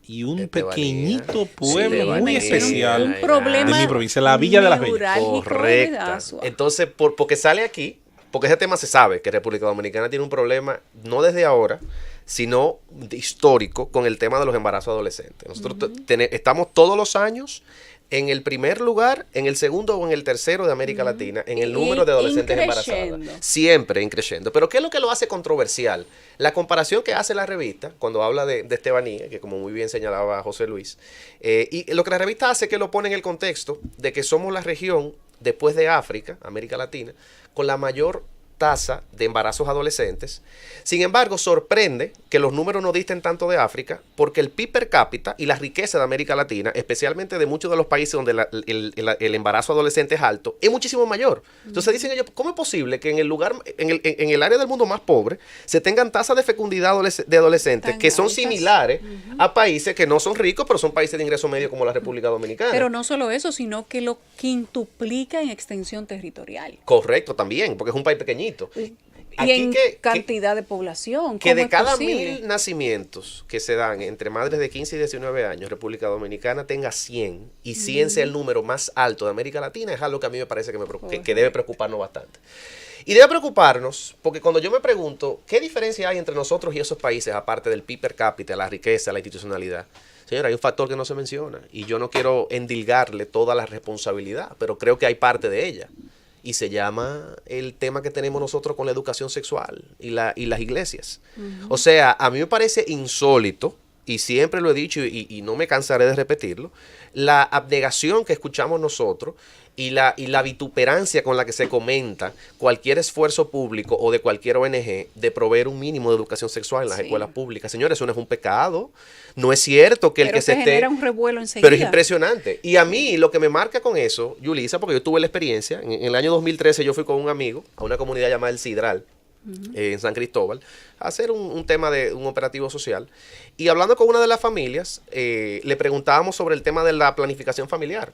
y un Estebanía. pequeñito pueblo Estebanía. muy especial Un problema de mi provincia, la Villa de las Bellas. neurálgico de Correcta. Asua. Entonces, porque sale aquí, porque ese tema se sabe, que República Dominicana tiene un problema, no desde ahora, sino histórico, con el tema de los embarazos adolescentes. Nosotros estamos todos los años en el primer lugar, en el segundo o en el tercero de América Latina, en el número de adolescentes embarazadas. Siempre increciendo. Pero ¿qué es lo que lo hace controversial? La comparación que hace la revista, cuando habla de Estebanía, que como muy bien señalaba José Luis, y lo que la revista hace es que lo pone en el contexto de que somos la región, después de África, América Latina, con la mayor tasa de embarazos adolescentes. Sin embargo, sorprende que los números no disten tanto de África, porque el PIB per cápita y la riqueza de América Latina, especialmente de muchos de los países donde el embarazo adolescente es alto, es muchísimo mayor. Entonces dicen ellos, ¿cómo es posible que en el área del mundo más pobre se tengan tasas de fecundidad de adolescentes Tan que son altas. similares a países que no son ricos, pero son países de ingreso medio como la República Dominicana? Pero no solo eso, sino que lo quintuplica en extensión territorial. Correcto, también, porque es un país pequeñito. Y Aquí en cantidad de población. Que ¿cómo de es cada posible? 1000 nacimientos que se dan entre madres de 15 y 19 años, República Dominicana tenga 100 y 100 sea el número más alto de América Latina, es algo que a mí me parece que debe preocuparnos bastante. Y debe preocuparnos porque cuando yo me pregunto qué diferencia hay entre nosotros y esos países, aparte del PIB per cápita, la riqueza, la institucionalidad, señora, hay un factor que no se menciona y yo no quiero endilgarle toda la responsabilidad, pero creo que hay parte de ella. Y se llama el tema que tenemos nosotros con la educación sexual y las iglesias. O sea, a mí me parece insólito, y siempre lo he dicho y no me cansaré de repetirlo, la abnegación que escuchamos nosotros y la vituperancia con la que se comenta cualquier esfuerzo público o de cualquier ONG de proveer un mínimo de educación sexual en las escuelas públicas. Señores, eso no es un pecado. No es cierto que el que se esté... genera un revuelo enseguida. Pero es impresionante. Y a mí lo que me marca con eso, Yulisa, porque yo tuve la experiencia, en el año 2013 yo fui con un amigo a una comunidad llamada El Sidral, en San Cristóbal, a hacer un tema de un operativo social. Y hablando con una de las familias, le preguntábamos sobre el tema de la planificación familiar.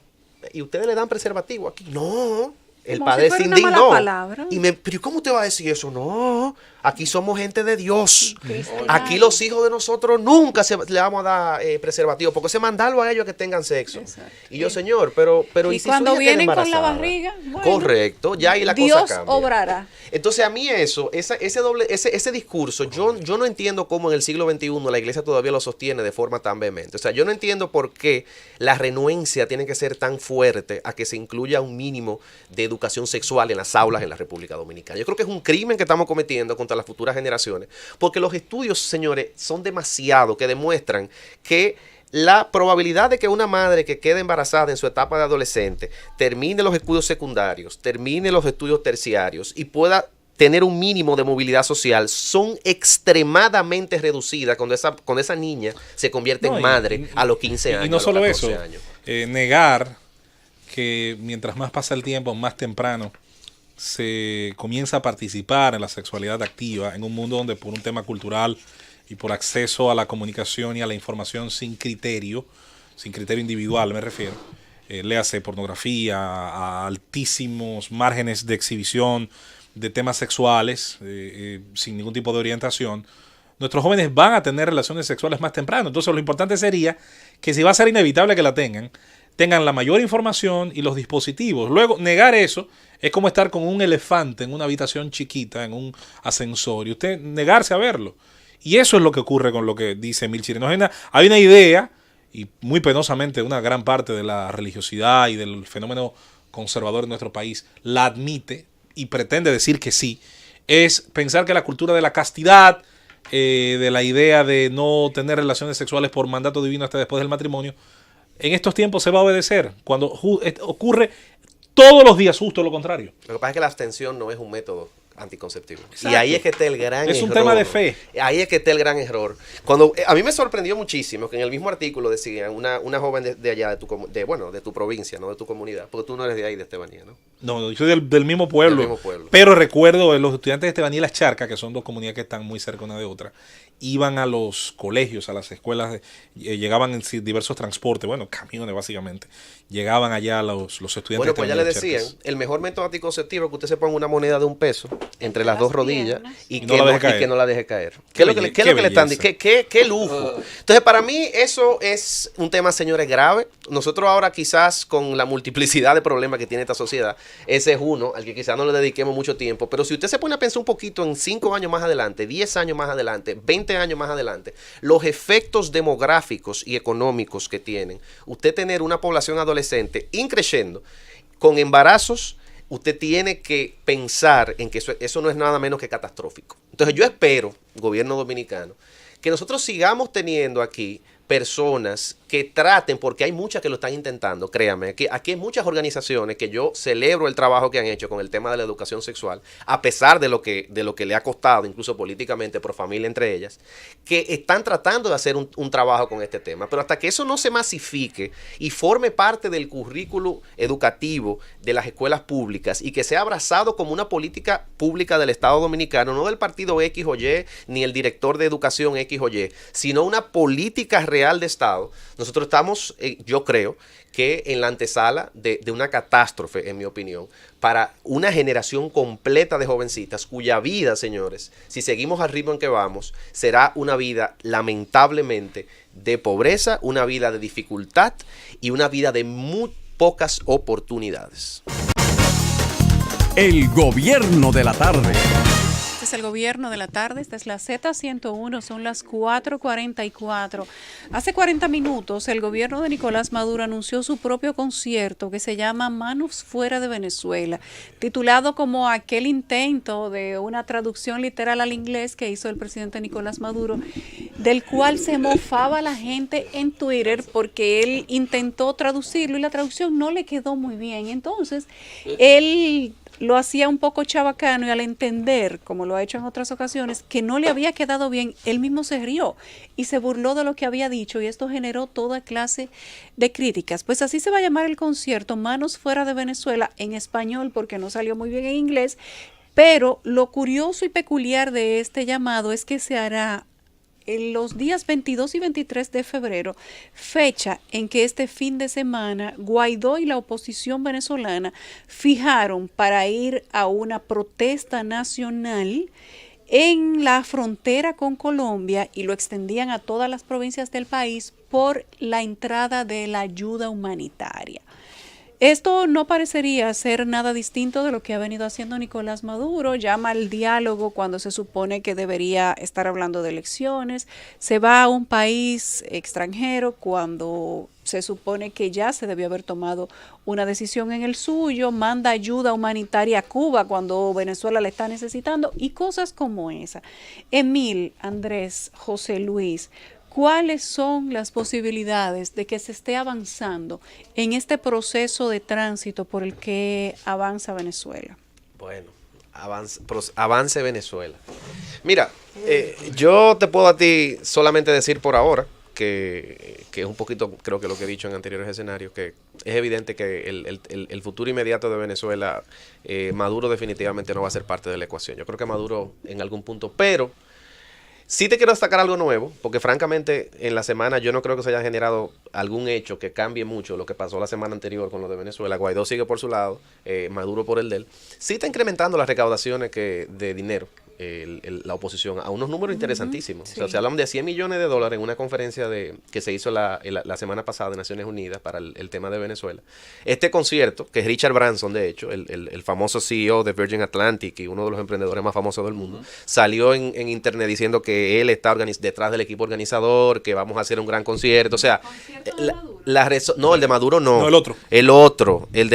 ¿Y ustedes le dan preservativo aquí? No. El Como padre si fuera se una mala indignó. palabra. Pero ¿cómo te va a decir eso? No, aquí somos gente de Dios. Cristiano. Aquí los hijos de nosotros nunca le vamos a dar preservativo, porque se mandarlo a ellos que tengan sexo. Exacto. Y yo, señor, pero Y si cuando su hija queda vienen con la embarazada? barriga, bueno, Correcto, ya ahí la cosa Dios cambia. obrará. Entonces a mí ese discurso, yo no entiendo cómo en el siglo XXI la iglesia todavía lo sostiene de forma tan vehemente. O sea, yo no entiendo por qué la renuencia tiene que ser tan fuerte a que se incluya un mínimo de educación sexual en las aulas en la República Dominicana. Yo creo que es un crimen que estamos cometiendo contra las futuras generaciones, porque los estudios, señores, son demasiado que demuestran que la probabilidad de que una madre que quede embarazada en su etapa de adolescente termine los estudios secundarios, termine los estudios terciarios y pueda tener un mínimo de movilidad social son extremadamente reducidas cuando esa niña se convierte en madre a los 15 años. Y no solo a los 14 eso, años. Negar que mientras más pasa el tiempo, más temprano se comienza a participar en la sexualidad activa en un mundo donde por un tema cultural y por acceso a la comunicación y a la información sin criterio individual me refiero, léase pornografía, a altísimos márgenes de exhibición de temas sexuales sin ningún tipo de orientación, nuestros jóvenes van a tener relaciones sexuales más temprano. Entonces lo importante sería que si va a ser inevitable que la tengan la mayor información y los dispositivos. Luego, negar eso es como estar con un elefante en una habitación chiquita, en un ascensor, y usted negarse a verlo. Y eso es lo que ocurre con lo que dice Emil Chirino. Hay una idea, y muy penosamente una gran parte de la religiosidad y del fenómeno conservador en nuestro país la admite y pretende decir que sí, es pensar que la cultura de la castidad, de la idea de no tener relaciones sexuales por mandato divino hasta después del matrimonio, en estos tiempos se va a obedecer, cuando ocurre todos los días justo lo contrario. Lo que pasa es que la abstención no es un método anticonceptivo. Exacto. Y ahí es que está el gran error. Es un tema de fe. Ahí es que está el gran error. Cuando a mí me sorprendió muchísimo que en el mismo artículo decían una joven de allá, de tu provincia, no de tu comunidad, porque tú no eres de ahí, de Estebanía, ¿no? No, yo soy del mismo pueblo, Del mismo pueblo. Pero recuerdo los estudiantes de Estebanía y Las Charcas, que son dos comunidades que están muy cerca una de otra, iban a los colegios, a las escuelas, llegaban en diversos transportes, bueno, camiones básicamente, llegaban allá los estudiantes. Bueno, pues ya le de Estebanía y Las decían, Charcas. el mejor método anticonceptivo es que usted se ponga una moneda de $1 entre las dos rodillas y Y no la deje caer. que no la deje caer. Qué ¿Qué es lo que le están belleza. diciendo? ¿Qué lujo? Entonces, para mí eso es un tema, señores, grave. Nosotros ahora quizás con la multiplicidad de problemas que tiene esta sociedad, ese es uno al que quizás no le dediquemos mucho tiempo, pero si usted se pone a pensar un poquito en 5 años más adelante, 10 años más adelante, 20 años más adelante, los efectos demográficos y económicos que tienen, usted tener una población adolescente increciendo con embarazos, usted tiene que pensar en que eso no es nada menos que catastrófico. Entonces yo espero, gobierno dominicano, que nosotros sigamos teniendo aquí personas que traten, porque hay muchas que lo están intentando, créanme, aquí hay muchas organizaciones que yo celebro el trabajo que han hecho con el tema de la educación sexual, a pesar de lo que le ha costado, incluso políticamente, por familia entre ellas, que están tratando de hacer un trabajo con este tema, pero hasta que eso no se masifique y forme parte del currículo educativo de las escuelas públicas y que sea abrazado como una política pública del Estado Dominicano, no del partido X o Y, ni el director de educación X o Y, sino una política real de Estado, nosotros estamos, yo creo, que en la antesala de una catástrofe, en mi opinión, para una generación completa de jovencitas cuya vida, señores, si seguimos al ritmo en que vamos, será una vida lamentablemente de pobreza, una vida de dificultad y una vida de muy pocas oportunidades. El gobierno de la tarde. Este es el gobierno de la tarde, esta es la Z101, son las 4:44. Hace 40 minutos el gobierno de Nicolás Maduro anunció su propio concierto que se llama Manos Fuera de Venezuela, titulado como aquel intento de una traducción literal al inglés que hizo el presidente Nicolás Maduro, del cual se mofaba la gente en Twitter porque él intentó traducirlo y la traducción no le quedó muy bien. Entonces, él lo hacía un poco chabacano y al entender, como lo ha hecho en otras ocasiones, que no le había quedado bien, él mismo se rió y se burló de lo que había dicho y esto generó toda clase de críticas. Pues así se va a llamar el concierto, Manos Fuera de Venezuela, en español porque no salió muy bien en inglés. Pero lo curioso y peculiar de este llamado es que se hará en los días 22 y 23 de febrero, fecha en que este fin de semana Guaidó y la oposición venezolana fijaron para ir a una protesta nacional en la frontera con Colombia y lo extendían a todas las provincias del país por la entrada de la ayuda humanitaria. Esto no parecería ser nada distinto de lo que ha venido haciendo Nicolás Maduro. Llama al diálogo cuando se supone que debería estar hablando de elecciones. Se va a un país extranjero cuando se supone que ya se debió haber tomado una decisión en el suyo. Manda ayuda humanitaria a Cuba cuando Venezuela la está necesitando y cosas como esa. Emil, Andrés, José Luis, ¿cuáles son las posibilidades de que se esté avanzando en este proceso de tránsito por el que avanza Venezuela? Bueno, avance Venezuela. Mira, yo te puedo a ti solamente decir por ahora que es un poquito, creo que lo que he dicho en anteriores escenarios, que es evidente que el futuro inmediato de Venezuela, Maduro definitivamente no va a ser parte de la ecuación. Yo creo que Maduro en algún punto, pero sí te quiero destacar algo nuevo, porque francamente en la semana yo no creo que se haya generado algún hecho que cambie mucho lo que pasó la semana anterior con lo de Venezuela. Guaidó sigue por su lado, Maduro por el de él. Sí está incrementando las recaudaciones de dinero. La oposición a unos números interesantísimos. Sí. O sea, se hablan de $100 millones en una conferencia que se hizo la semana pasada de Naciones Unidas para el tema de Venezuela. Este concierto, que es Richard Branson, de hecho, el famoso CEO de Virgin Atlantic y uno de los emprendedores más famosos del mundo, salió en internet diciendo que él está detrás del equipo organizador, que vamos a hacer un gran concierto. O sea, no, el de Maduro no. No, el otro. El otro, el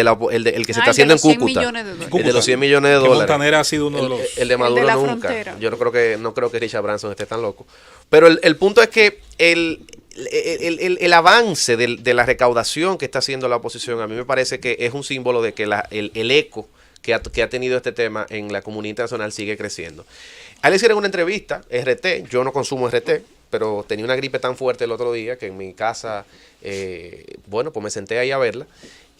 que se está haciendo en Cúcuta. $100 El de los $100 millones de Que dólares. Montanera ha sido uno de los... El de Maduro la nunca. frontera. Yo no creo que Richard Branson esté tan loco. Pero el punto es que el avance de la recaudación que está haciendo la oposición, a mí me parece que es un símbolo de que el eco que ha tenido este tema en la comunidad internacional sigue creciendo. A él le hicieron una entrevista, RT, yo no consumo RT, pero tenía una gripe tan fuerte el otro día que en mi casa, pues me senté ahí a verla.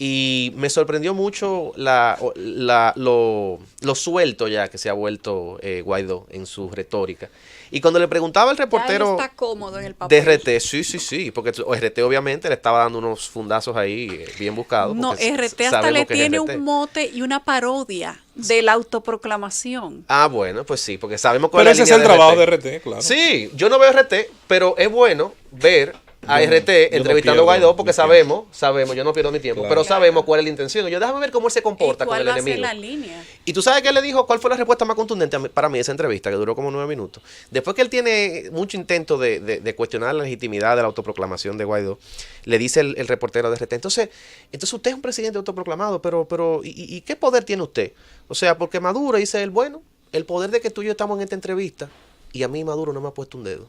Y me sorprendió mucho lo suelto ya que se ha vuelto Guaidó en su retórica. Y cuando le preguntaba al reportero está cómodo en el papel. de RT, sí, porque RT obviamente le estaba dando unos fundazos ahí bien buscados. No, RT hasta sabemos le que es tiene RT. un mote y una parodia de la autoproclamación. Ah, bueno, pues sí, porque sabemos cuál Pero es la ese es línea el de trabajo de RT, claro. Sí, yo no veo RT, pero es bueno ver a Yo no- RT yo no entrevistando a pierdo Guaidó porque mi tiempo. sabemos, yo no pierdo mi tiempo, Claro. pero sabemos cuál es la intención. Yo déjame ver cómo él se ¿Y comporta con cuál el va a ser enemigo. la línea? Y tú sabes que él le dijo, ¿cuál fue la respuesta más contundente para mí de esa entrevista, que duró como 9 minutos? Después que él tiene mucho intento de cuestionar la legitimidad de la autoproclamación de Guaidó, le dice el reportero de RT, entonces usted es un presidente autoproclamado, pero ¿y qué poder tiene usted? O sea, porque Maduro, dice él, bueno, el poder de que tú y yo estamos en esta entrevista, y a mí Maduro no me ha puesto un dedo.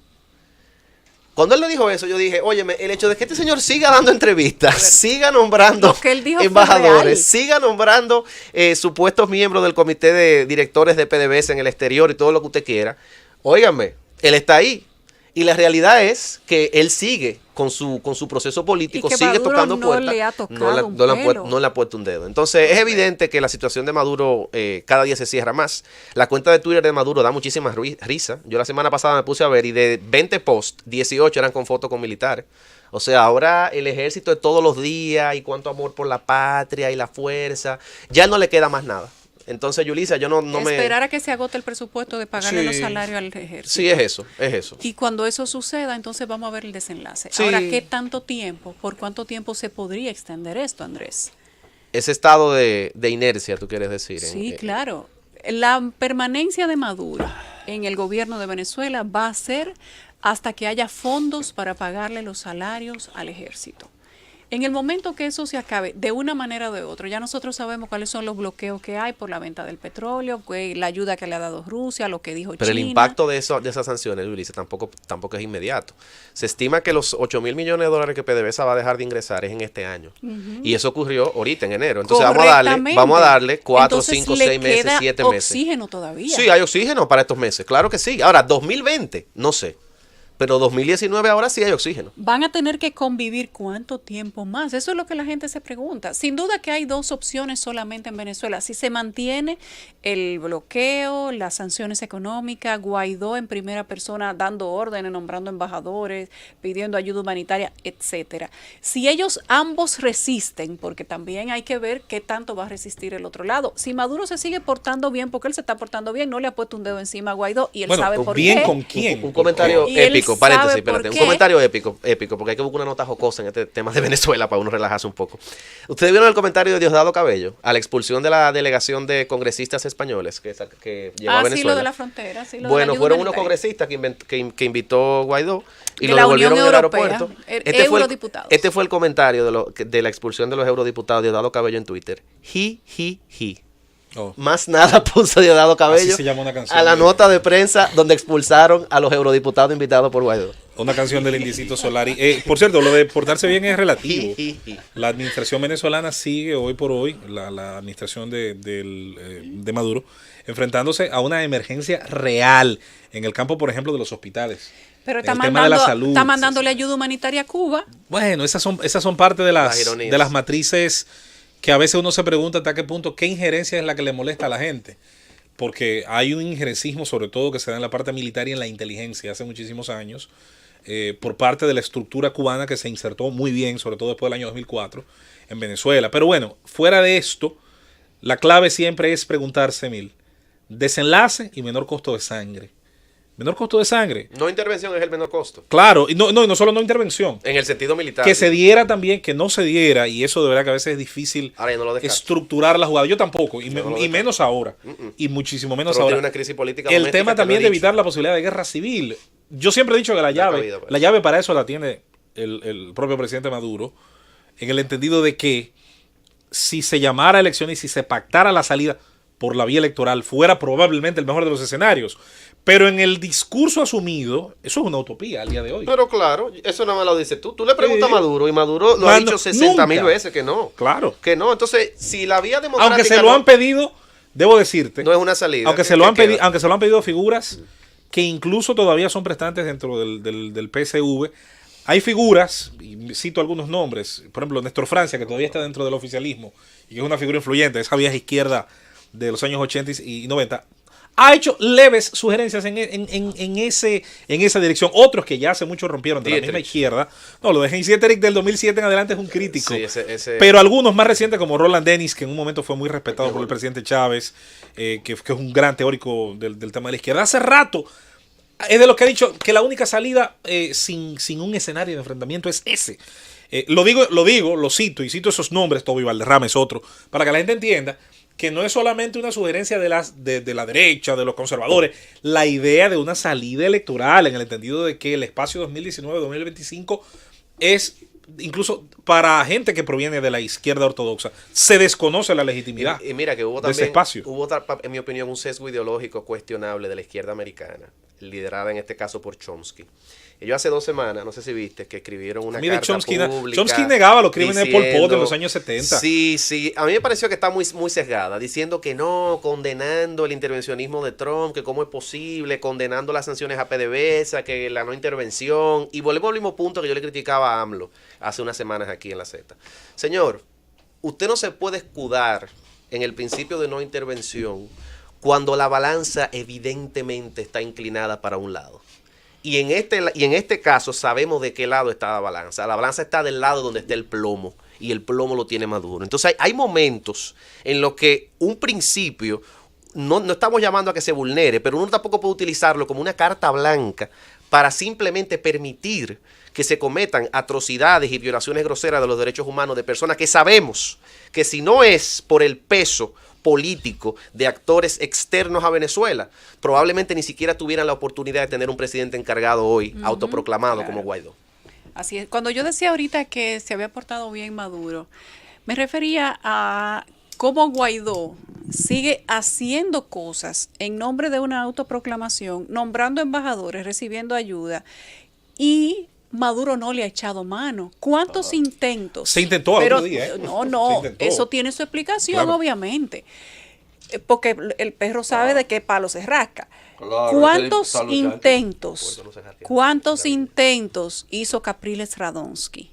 Cuando él le dijo eso, yo dije, óyeme, el hecho de que este señor siga dando entrevistas, siga nombrando Lo que él dijo fue real. embajadores, siga nombrando supuestos miembros del comité de directores de PDVSA en el exterior y todo lo que usted quiera, óigame, él está ahí. Y la realidad es que él sigue con su proceso político, Y que sigue Maduro tocando no puertas. le ha tocado un pelo. No le ha puesto un dedo. Entonces es evidente que la situación de Maduro cada día se cierra más. La cuenta de Twitter de Maduro da muchísima risa. Yo la semana pasada me puse a ver y de 20 posts, 18 eran con fotos con militares. O sea, ahora el ejército de todos los días y cuánto amor por la patria y la fuerza. Ya no le queda más nada. Entonces, Yulisa, yo no me... Esperar a que se agote el presupuesto de pagarle Sí. los salarios al ejército. Sí, es eso. Y cuando eso suceda, entonces vamos a ver el desenlace. Sí. Ahora, ¿qué tanto tiempo, por cuánto tiempo se podría extender esto, Andrés? Ese estado de inercia, tú quieres decir. Sí, claro. La permanencia de Maduro en el gobierno de Venezuela va a ser hasta que haya fondos para pagarle los salarios al ejército. En el momento que eso se acabe, de una manera o de otra, ya nosotros sabemos cuáles son los bloqueos que hay por la venta del petróleo, la ayuda que le ha dado Rusia, lo que dijo Pero China. el impacto de esas sanciones, Luis, tampoco es inmediato. Se estima que los $8,000 millones que PDVSA va a dejar de ingresar es en este año. Y eso ocurrió ahorita en enero. Entonces vamos a darle 4, Entonces, 5, le 6 meses, queda 7 meses. oxígeno todavía. Sí, hay oxígeno para estos meses, claro que sí. Ahora, 2020, no sé. pero 2019 ahora sí hay oxígeno. Van a tener que convivir cuánto tiempo más. Eso es lo que la gente se pregunta. Sin duda que hay dos opciones solamente en Venezuela. Si se mantiene el bloqueo, las sanciones económicas, Guaidó en primera persona dando órdenes, nombrando embajadores, pidiendo ayuda humanitaria, etcétera. Si ellos ambos resisten, porque también hay que ver qué tanto va a resistir el otro lado. Si Maduro se sigue portando bien, porque él se está portando bien, no le ha puesto un dedo encima a Guaidó y él sabe por bien qué. ¿Con quién? Un comentario Y él épico, sabe paréntesis, por espérate. Un qué. comentario épico, porque hay que buscar una nota jocosa en este tema de Venezuela para uno relajarse un poco. ¿Ustedes vieron el comentario de Diosdado Cabello a la expulsión de la delegación de congresistas españoles que llegó a Venezuela? Sí, lo de la frontera. Sí, lo de la Bueno, ayuda fueron unos humanitaria. congresistas que invitó Guaidó y De lo la devolvieron en Unión el Europea, aeropuerto. eurodiputados. Este fue el comentario de la expulsión de los eurodiputados de Diosdado Cabello en Twitter. He. Oh. Más nada puso Diosdado Cabello Así se llama una canción a la de- nota de prensa donde expulsaron a los eurodiputados invitados por Guaidó. Una canción del Indicito Solari. Por cierto, lo de portarse bien es relativo. La administración venezolana sigue hoy por hoy, la administración de Maduro, enfrentándose a una emergencia real en el campo, por ejemplo, de los hospitales. Pero En el tema de la salud. está mandándole ayuda humanitaria a Cuba. Bueno, esas son parte de Las ironías. de las matrices que a veces uno se pregunta hasta qué punto qué injerencia es la que le molesta a la gente. Porque hay un injerencismo, sobre todo, que se da en la parte militar y en la inteligencia hace muchísimos años, por parte de la estructura cubana que se insertó muy bien, sobre todo después del año 2004, en Venezuela. Pero bueno, fuera de esto, la clave siempre es preguntarse, desenlace y menor costo de sangre. Menor costo de sangre. No intervención es el menor costo. Claro, y no solo no intervención. En el sentido militar. Que se diera también, que no se diera, y eso de verdad que a veces es difícil Ahora yo no lo descarto. estructurar la jugada. Yo tampoco, y Yo no lo y descarto. menos ahora, y muchísimo menos Pero ahora. tiene una crisis política El doméstica tema que también lo de he dicho. evitar la posibilidad de guerra civil. Yo siempre he dicho que la llave para eso la tiene el propio presidente Maduro, en el entendido de que si se llamara a elecciones y si se pactara la salida por la vía electoral, fuera probablemente el mejor de los escenarios. Pero en el discurso asumido, eso es una utopía al día de hoy. Pero claro, eso nada más lo dices tú. Tú le preguntas Sí. a Maduro y Maduro lo ha Mano, dicho 60.000 nunca. veces que no. Claro. Que no. Entonces, si la vía democrática Aunque se lo han pedido, debo decirte, no es una salida. aunque ¿qué- se lo qué han pedido, queda? aunque se lo han pedido figuras que incluso todavía son prestantes dentro del PSV, hay figuras, y cito algunos nombres, por ejemplo Néstor Francia, que todavía está dentro del oficialismo y que es una figura influyente, esa vieja izquierda de los años 80 y 90, ha hecho leves sugerencias en esa dirección. Otros que ya hace mucho rompieron de la misma Dietrich. izquierda. No, lo de Heinz Dietrich del 2007 en adelante es un crítico. Sí, ese- Pero algunos más recientes como Roland Dennis, que en un momento fue muy respetado por el presidente Chávez, que es un gran teórico del tema de la izquierda. Hace rato es de los que ha dicho que la única salida sin un escenario de enfrentamiento es ese. Lo cito y cito esos nombres, Toby Valderrama es otro, para que la gente entienda que no es solamente una sugerencia de la derecha, de los conservadores, la idea de una salida electoral, en el entendido de que el espacio 2019-2025 es, incluso para gente que proviene de la izquierda ortodoxa, se desconoce la legitimidad Y mira que hubo de ese también, espacio. en mi opinión, un sesgo ideológico cuestionable de la izquierda americana, liderada en este caso por Chomsky. Ellos hace 2 semanas, no sé si viste, que escribieron una Mire, carta Chomsky pública. negaba los crímenes de Pol Pot en diciendo- los años 70. Sí, a mí me pareció que está muy, muy sesgada, diciendo que no, condenando el intervencionismo de Trump, que cómo es posible, condenando las sanciones a PDVSA, que la no intervención, y volvemos al mismo punto que yo le criticaba a AMLO hace unas semanas aquí en la Z. Señor, usted no se puede escudar en el principio de no intervención cuando la balanza evidentemente está inclinada para un lado. Y en este caso sabemos de qué lado está la balanza. La balanza está del lado donde está el plomo. Y el plomo lo tiene Maduro. Entonces hay momentos en los que un principio, no estamos llamando a que se vulnere, pero uno tampoco puede utilizarlo como una carta blanca para simplemente permitir que se cometan atrocidades y violaciones groseras de los derechos humanos de personas que sabemos que si no es por el peso político de actores externos a Venezuela, probablemente ni siquiera tuvieran la oportunidad de tener un presidente encargado hoy, autoproclamado claro. como Guaidó. Así es. Cuando yo decía ahorita que se había portado bien Maduro, me refería a cómo Guaidó sigue haciendo cosas en nombre de una autoproclamación, nombrando embajadores, recibiendo ayuda, y Maduro no le ha echado mano. ¿Cuántos intentos? Se intentó al Pero, otro día, ¿eh? No, Se intentó. eso tiene su explicación, Claro. obviamente. Porque el perro sabe de qué palo se rasca. Claro, ¿Cuántos a los intentos, Yankees. cuántos intentos hizo Capriles Radonsky?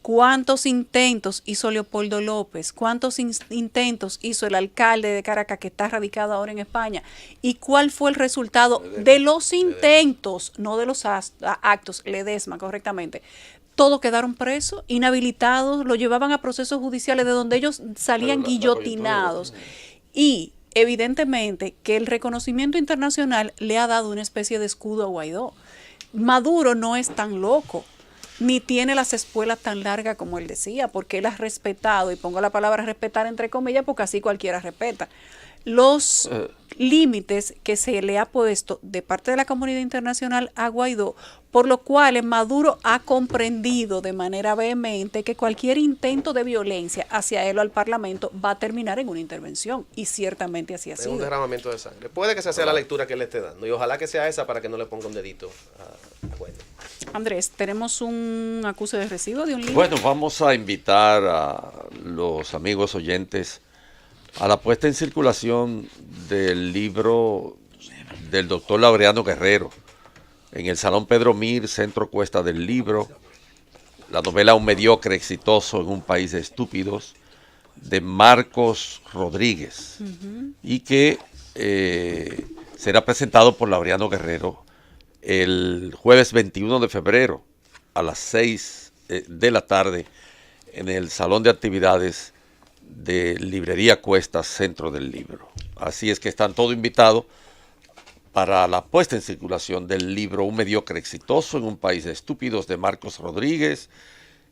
¿Cuántos intentos hizo Leopoldo López? ¿Cuántos intentos hizo el alcalde de Caracas, que está radicado ahora en España? ¿Y cuál fue el resultado de los intentos, no de los actos, Ledesma, correctamente? Todos quedaron presos, inhabilitados, lo llevaban a procesos judiciales de donde ellos salían guillotinados. Y evidentemente que el reconocimiento internacional le ha dado una especie de escudo a Guaidó. Maduro no es tan loco, ni tiene las espuelas tan largas como él decía, porque él ha respetado, y pongo la palabra respetar entre comillas, porque así cualquiera respeta, los límites que se le ha puesto de parte de la comunidad internacional a Guaidó, por lo cual Maduro ha comprendido de manera vehemente que cualquier intento de violencia hacia él o al Parlamento va a terminar en una intervención, y ciertamente así ha Es un sido. derramamiento de sangre. Puede que esa sea la lectura que él le esté dando, y ojalá que sea esa para que no le ponga un dedito a Guaidó. Andrés, tenemos un acuse de recibo de un libro. Bueno, vamos a invitar a los amigos oyentes a la puesta en circulación del libro del doctor Laureano Guerrero en el Salón Pedro Mir, Centro Cuesta del Libro, la novela Un mediocre exitoso en un país de estúpidos, de Marcos Rodríguez, y que será presentado por Laureano Guerrero el jueves 21 de febrero a las 6 de la tarde en el Salón de Actividades de Librería Cuestas, Centro del Libro. Así es que están todos invitados para la puesta en circulación del libro Un mediocre exitoso en un país de estúpidos, de Marcos Rodríguez,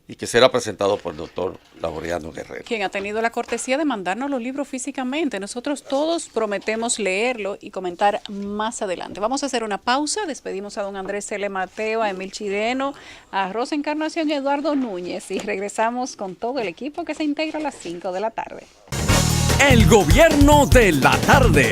y que será presentado por el doctor Laureano Guerrero. Quien ha tenido la cortesía de mandarnos los libros físicamente. Nosotros todos prometemos leerlo y comentar más adelante. Vamos a hacer una pausa. Despedimos a don Andrés L. Mateo, a Emil Chireno, a Rosa Encarnación y a Eduardo Núñez. Y regresamos con todo el equipo que se integra a las 5 de la tarde. El gobierno de la tarde.